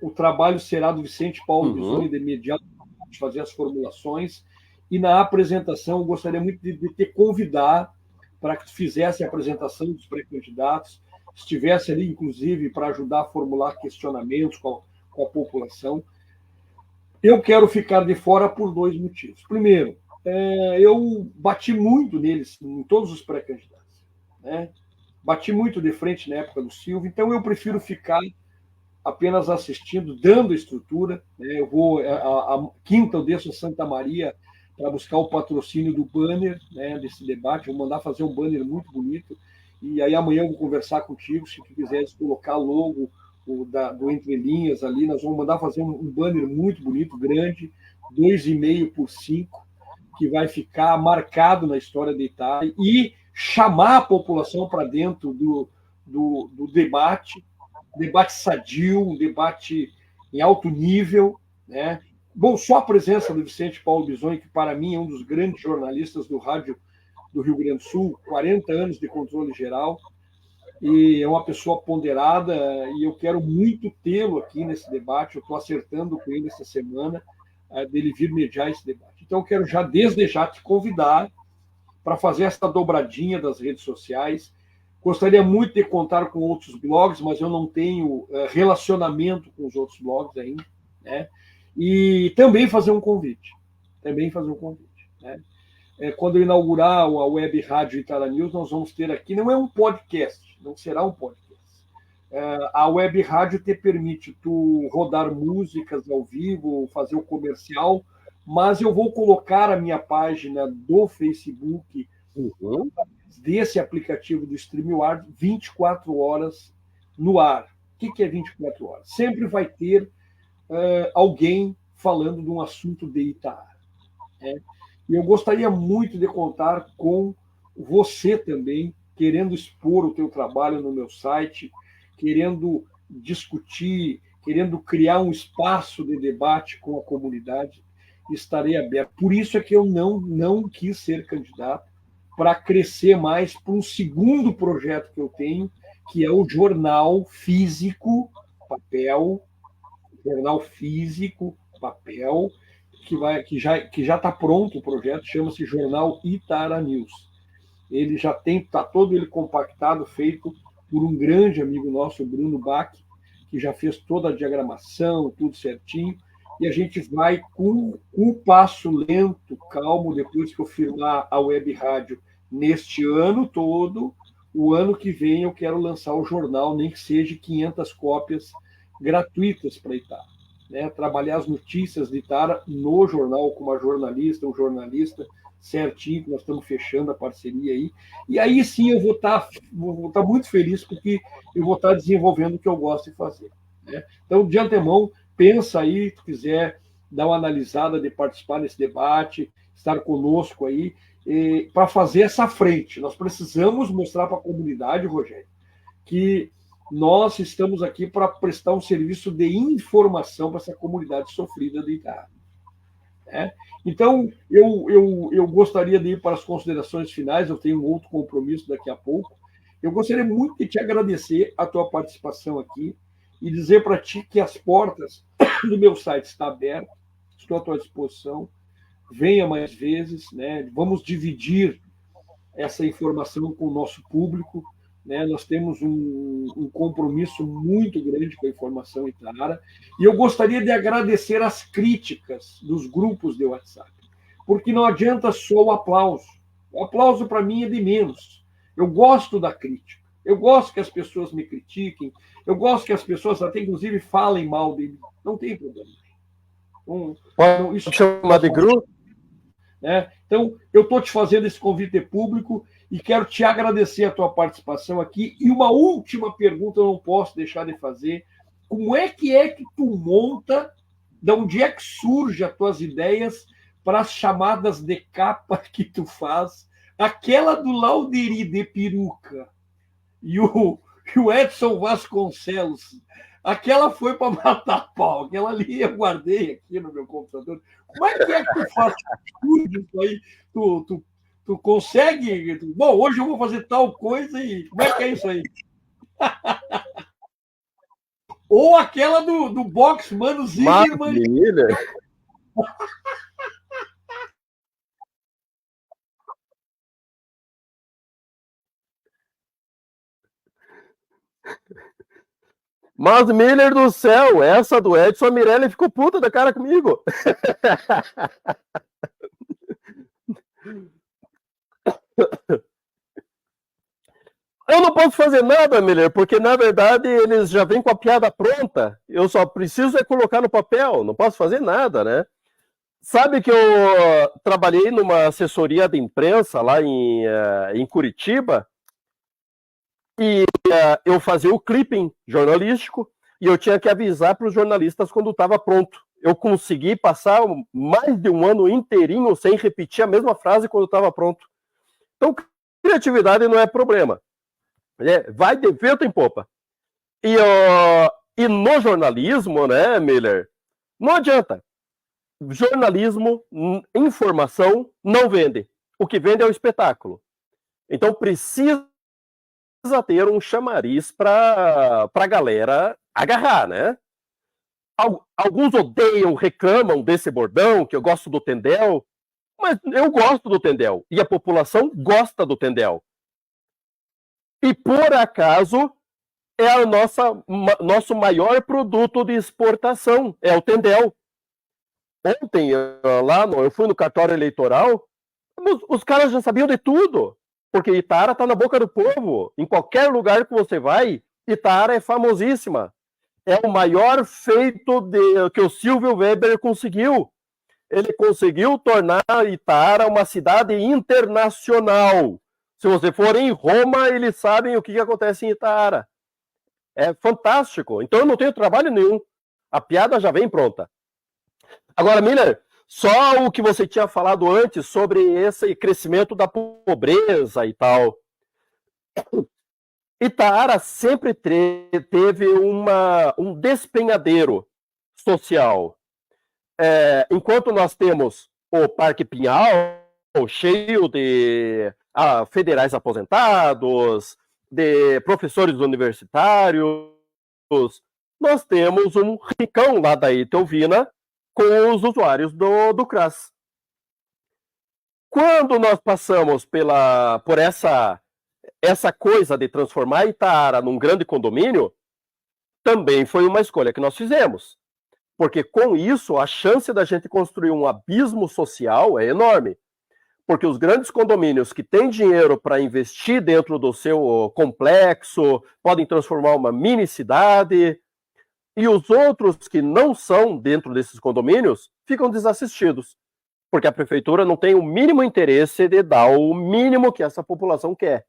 o trabalho será do Vicente Paulo Bisoni, de imediato, de fazer as formulações, e na apresentação eu gostaria muito de te convidar para que tu fizesse a apresentação dos pré-candidatos, estivesse ali, inclusive, para ajudar a formular questionamentos com a população. Eu quero ficar de fora por 2 motivos. Primeiro, eu bati muito neles, em todos os pré-candidatos, né? Bati muito de frente na época do Silvio, então eu prefiro ficar apenas assistindo, dando estrutura, né? Eu vou, a quinta eu desço a Santa Maria para buscar o patrocínio do banner, né, desse debate. Vou mandar fazer um banner muito bonito, e aí amanhã eu vou conversar contigo, se tu quiseres colocar logo do Entre Linhas ali, nós vamos mandar fazer um banner muito bonito, grande, 2,5 por 5, que vai ficar marcado na história de Itaara, e chamar a população para dentro do debate sadio, um debate em alto nível, né? Bom, só a presença do Vicente Paulo Bisoni, que para mim é um dos grandes jornalistas do rádio do Rio Grande do Sul, 40 anos de controle geral, e é uma pessoa ponderada, e eu quero muito tê-lo aqui nesse debate. Eu estou acertando com ele essa semana, dele vir mediar esse debate. Então, eu quero desde já te convidar para fazer essa dobradinha das redes sociais. Gostaria muito de contar com outros blogs, mas eu não tenho relacionamento com os outros blogs ainda, né? E também fazer um convite. Né? Quando eu inaugurar a Web Rádio Itaara News, nós vamos ter aqui, não é um podcast, não será um podcast. A Web Rádio te permite tu rodar músicas ao vivo, fazer o comercial, mas eu vou colocar a minha página do Facebook, desse aplicativo do StreamYard, 24 horas no ar. O que é 24 horas? Sempre vai ter alguém falando de um assunto de Itaara, né? E eu gostaria muito de contar com você também, querendo expor o teu trabalho no meu site, querendo discutir, querendo criar um espaço de debate com a comunidade. Estarei aberto. Por isso é que eu não quis ser candidato, para crescer mais para um segundo projeto que eu tenho, que é o jornal físico, papel, que já está pronto o projeto, chama-se Jornal Itaara News. Ele já está todo ele compactado, feito por um grande amigo nosso, o Bruno Bach, que já fez toda a diagramação, tudo certinho, e a gente vai com um passo lento, calmo, depois que eu firmar a Web Rádio neste ano todo. O ano que vem eu quero lançar o jornal, nem que seja 500 cópias gratuitas para Itaara, né? Trabalhar as notícias de Itaara no jornal, com uma jornalista, um jornalista certinho, que nós estamos fechando a parceria aí. E aí sim eu vou estar muito feliz, porque eu vou estar desenvolvendo o que eu gosto de fazer, né? Então, de antemão, pensa aí, se tu quiser dar uma analisada de participar desse debate, estar conosco aí, para fazer essa frente. Nós precisamos mostrar para a comunidade, Rogério, que nós estamos aqui para prestar um serviço de informação para essa comunidade sofrida de Itaara, né? Então, eu gostaria de ir para as considerações finais. Eu tenho um outro compromisso daqui a pouco. Eu gostaria muito de te agradecer a tua participação aqui e dizer para ti que as portas do meu site estão abertas, estou à tua disposição. Venha mais vezes, né? Vamos dividir essa informação com o nosso público, né? Nós temos um compromisso muito grande com a informação Itaara, e eu gostaria de agradecer as críticas dos grupos de WhatsApp, porque não adianta só o aplauso. O aplauso para mim é de menos. Eu gosto da crítica, Eu gosto que as pessoas me critiquem, eu gosto que as pessoas até, inclusive, falem mal de mim. Não tem problema. Pode Isso chamar de grupo? né? Então, eu estou te fazendo esse convite público e quero te agradecer a tua participação aqui. E uma última pergunta eu não posso deixar de fazer. Como é que tu monta, de onde é que surgem as tuas ideias para as chamadas de capa que tu faz? Aquela do Lauderi de peruca e o Edson Vasconcelos. Aquela foi para matar pau. Aquela ali eu guardei aqui no meu computador. Como é que tu faz tudo isso aí? Tu consegue? Bom, hoje eu vou fazer tal coisa e como é que é isso aí? Ou aquela do box, mano, Zimmermann. Maravilha. Mas, Miller do céu, essa do Edson, a Mirella ficou puta da cara comigo. Eu não posso fazer nada, Miller, porque na verdade eles já vêm com a piada pronta. Eu só preciso é colocar no papel, não posso fazer nada, né? Sabe que eu trabalhei numa assessoria de imprensa lá em Curitiba e eu fazia o clipping jornalístico e eu tinha que avisar para os jornalistas quando estava pronto. Eu consegui passar mais de um ano inteirinho sem repetir a mesma frase quando estava pronto. Então, criatividade não é problema. Vai de vento em popa. E no jornalismo, né, Miller, não adianta. Jornalismo, informação, não vende. O que vende é o espetáculo. Então, precisa ter um chamariz para a galera agarrar, né? Alguns odeiam, reclamam desse bordão, que eu gosto do Tendel, mas eu gosto do Tendel. E a população gosta do Tendel. E, por acaso, é o nosso maior produto de exportação, é o Tendel. Ontem, eu fui no cartório eleitoral, os caras já sabiam de tudo, porque Itara está na boca do povo. Em qualquer lugar que você vai, Itara é famosíssima. É o maior feito que o Silvio Weber conseguiu. Ele conseguiu tornar Itara uma cidade internacional. Se você for em Roma, eles sabem o que acontece em Itara. É fantástico. Então eu não tenho trabalho nenhum. A piada já vem pronta. Agora, Miller, só o que você tinha falado antes sobre esse crescimento da pobreza e tal. Itaara sempre teve um despenhadeiro social. Enquanto nós temos o Parque Pinhal, cheio de federais aposentados, de professores universitários, nós temos um ricão lá da Itelvina com os usuários do CRAS. Quando nós passamos por essa coisa de transformar Itaara num grande condomínio, também foi uma escolha que nós fizemos. Porque com isso, a chance da gente construir um abismo social é enorme. Porque os grandes condomínios que têm dinheiro para investir dentro do seu complexo, podem transformar uma mini cidade, e os outros que não são dentro desses condomínios ficam desassistidos, porque a prefeitura não tem o mínimo interesse de dar o mínimo que essa população quer.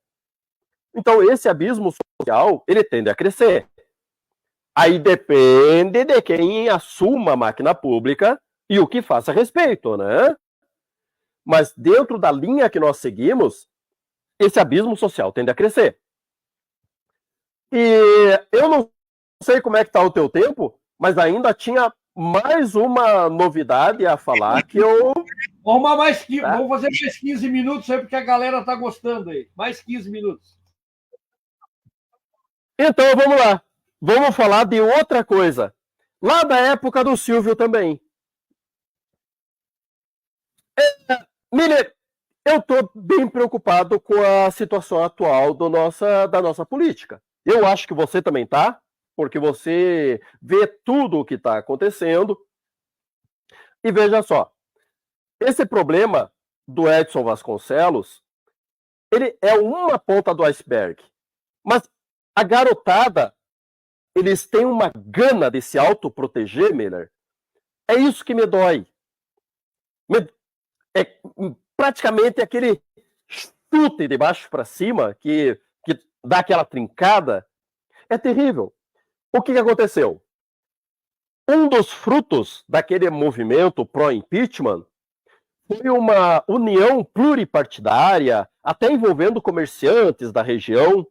Então, esse abismo social, ele tende a crescer. Aí depende de quem assuma a máquina pública e o que faça a respeito, né? Mas dentro da linha que nós seguimos, esse abismo social tende a crescer. E eu não sei como é que está o teu tempo, mas ainda tinha mais uma novidade a falar que eu... Vamos fazer mais 15 minutos aí, porque a galera está gostando aí. Mais 15 minutos. Então, vamos lá. Vamos falar de outra coisa. Lá da época do Silvio também. Miller, eu estou bem preocupado com a situação atual da nossa política. Eu acho que você também está, porque você vê tudo o que está acontecendo. E veja só, esse problema do Edson Vasconcelos, ele é uma ponta do iceberg. Mas a garotada, eles têm uma gana de se autoproteger, Miller. É isso que me dói. É praticamente aquele chute de baixo para cima que dá aquela trincada. É terrível. O que aconteceu? Um dos frutos daquele movimento pró-impeachment foi uma união pluripartidária, até envolvendo comerciantes da região,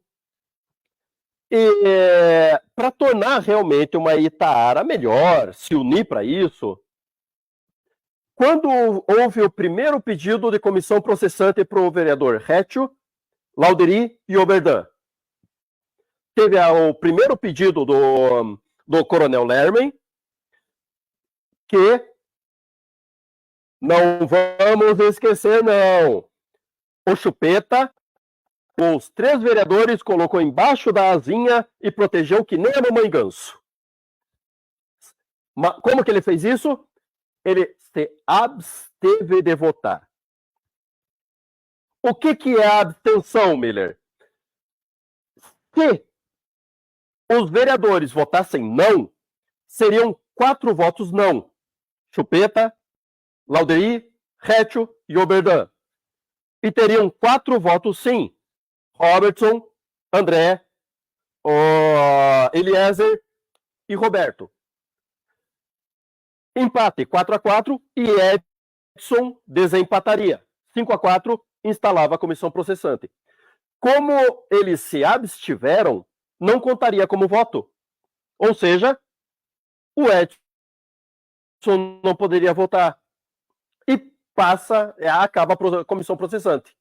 para tornar realmente uma Itaara melhor, se unir para isso. Quando houve o primeiro pedido de comissão processante para o vereador Rétio, Lauderi e Oberdan, teve o primeiro pedido do coronel Lermen, que não vamos esquecer, não. O Chupeta, com os 3 vereadores, colocou embaixo da asinha e protegeu que nem a mamãe ganso. Mas como que ele fez isso? Ele se absteve de votar. O que é a abstenção, Miller? Se os vereadores votassem não, seriam 4 votos não. Chupeta, Lauderi, Rétio e Oberdan. E teriam 4 votos sim. Robertson, André, Eliezer e Roberto. Empate 4-4 e Edson desempataria. 5-4 instalava a comissão processante. Como eles se abstiveram, não contaria como voto. Ou seja, o Edson não poderia votar. E acaba a comissão processante.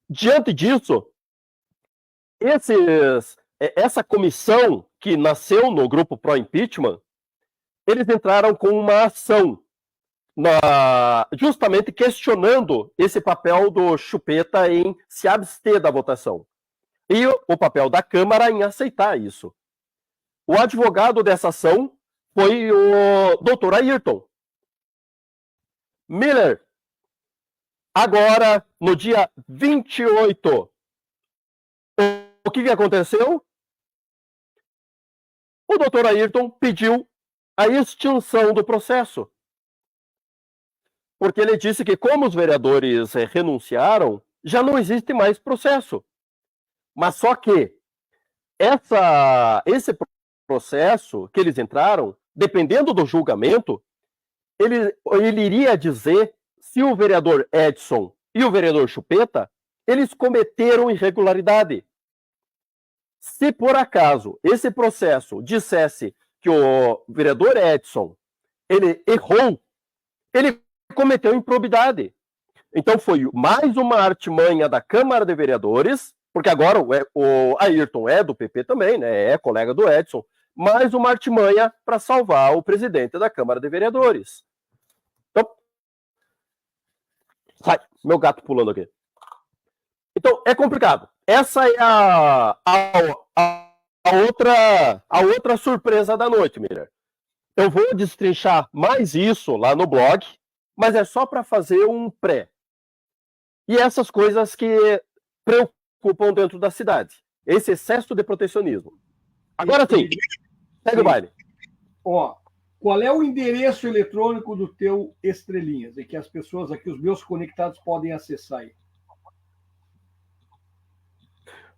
Diante disso, essa comissão que nasceu no grupo pró-impeachment, eles entraram com uma ação justamente questionando esse papel do Chupeta em se abster da votação. E o papel da Câmara em aceitar isso. O advogado dessa ação foi o Dr. Ayrton. Miller, agora, no dia 28, o que aconteceu? O Dr. Ayrton pediu a extinção do processo. Porque ele disse que, como os vereadores renunciaram, já não existe mais processo. Mas só que esse processo que eles entraram, dependendo do julgamento, ele iria dizer se o vereador Edson e o vereador Chupeta, eles cometeram irregularidade. Se por acaso esse processo dissesse que o vereador Edson, ele errou, ele cometeu improbidade. Então foi mais uma artimanha da Câmara de Vereadores, porque agora o Ayrton é do PP também, né? É colega do Edson, mais uma artimanha para salvar o presidente da Câmara de Vereadores. Então, sai, meu gato pulando aqui. Então, é complicado. Essa é a outra surpresa da noite, Miller. Eu vou destrinchar mais isso lá no blog, mas é só para fazer um pré. E essas coisas que preocupam dentro da cidade. Esse excesso de protecionismo. Agora sim, segue o baile. Ó, qual é o endereço eletrônico do teu Estrelinhas? E que as pessoas aqui, os meus conectados, podem acessar aí.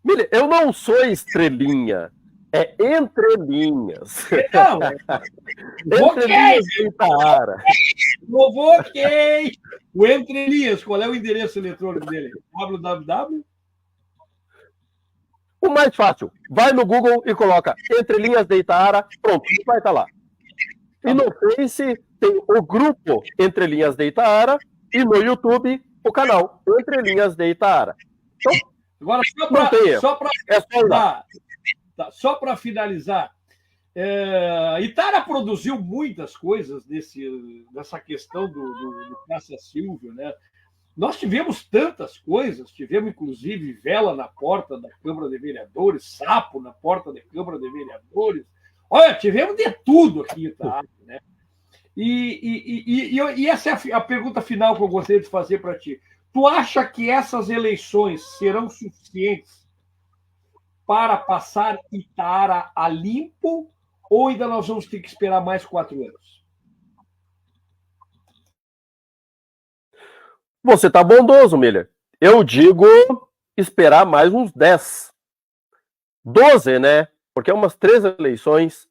Miller, eu não sou estrelinha. É entrelinhas. Não, Entrelinhas de Itaara. Provoquei! O Entrelinhas, qual é o endereço eletrônico dele? www? O mais fácil, vai no Google e coloca Entrelinhas de Itaara, pronto, vai estar lá. E no Face tem o grupo Entrelinhas de Itaara e no YouTube o canal Entrelinhas de Itaara. Então, agora, só para finalizar, Itaara produziu muitas coisas nessa questão do Praça Silvio, né? Nós tivemos tantas coisas, tivemos inclusive vela na porta da Câmara de Vereadores, sapo na porta da Câmara de Vereadores. Olha, tivemos de tudo aqui em Itaara, né? E essa é a pergunta final que eu gostaria de fazer para ti. Tu acha que essas eleições serão suficientes para passar Itaara a limpo, ou ainda nós vamos ter que esperar mais 4 anos? Você está bondoso, Miller. Eu digo esperar mais uns 10. 12, né? Porque é umas 3 eleições.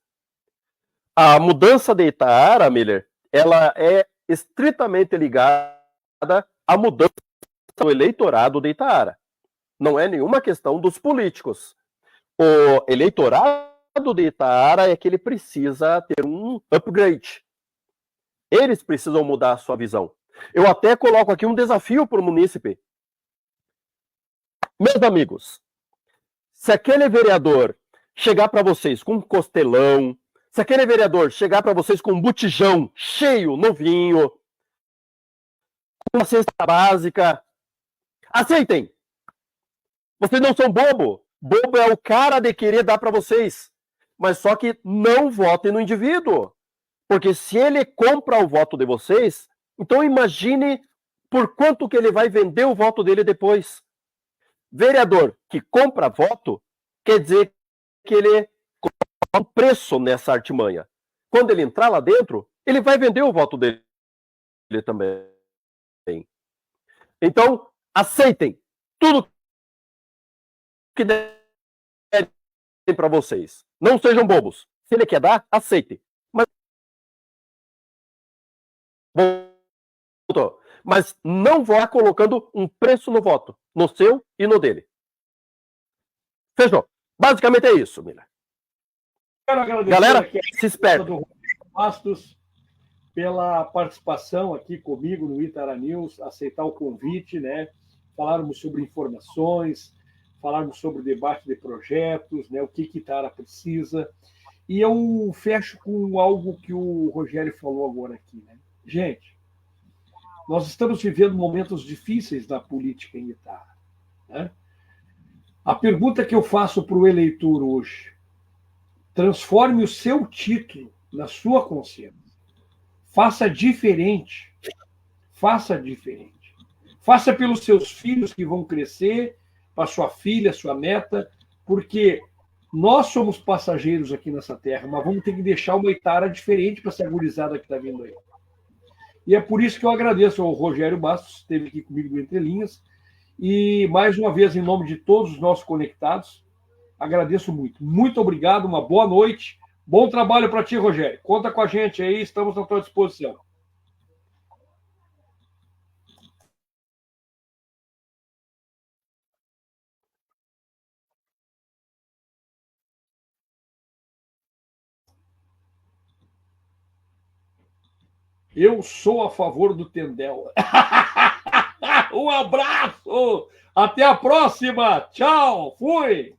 A mudança de Itaara, Miller, ela é estritamente ligada à mudança do eleitorado de Itaara. Não é nenhuma questão dos políticos. O eleitorado de Itaara é que ele precisa ter um upgrade. Eles precisam mudar a sua visão. Eu até coloco aqui um desafio para o munícipe. Meus amigos, se aquele vereador chegar para vocês com um costelão, se aquele vereador chegar para vocês com um botijão cheio, novinho, com uma cesta básica, aceitem. Vocês não são bobo. Bobo é o cara de querer dar para vocês. Mas só que não votem no indivíduo. Porque se ele compra o voto de vocês, então imagine por quanto que ele vai vender o voto dele depois. Vereador que compra voto, quer dizer que ele coloca um preço nessa artimanha. Quando ele entrar lá dentro, ele vai vender o voto dele também. Então, aceitem tudo que derem para vocês. Não sejam bobos. Se ele quer dar, aceite. Mas não vá colocando um preço no voto, no seu e no dele. Fechou. Basicamente é isso, Miller. Quero agradecer Galera, aqui se espera. do Bastos pela participação aqui comigo no Itaara News, aceitar o convite, né? Falarmos sobre informações, falarmos sobre o debate de projetos, né? O que Itaara precisa. E eu fecho com algo que o Rogério falou agora aqui, né? Gente, nós estamos vivendo momentos difíceis na política em Itaara, né? A pergunta que eu faço para o eleitor hoje: transforme o seu título na sua consciência. Faça diferente. Faça diferente. Faça pelos seus filhos que vão crescer, para sua filha, sua neta, porque nós somos passageiros aqui nessa terra, mas vamos ter que deixar uma Itaara diferente para essa gurizada que está vindo aí. E é por isso que eu agradeço ao Rogério Bastos, que esteve aqui comigo no Entre Linhas, e mais uma vez, em nome de todos os nossos conectados, agradeço muito. Muito obrigado, uma boa noite, bom trabalho para ti, Rogério. Conta com a gente aí, estamos à tua disposição. Eu sou a favor do Tendel. Um abraço! Até a próxima! Tchau! Fui!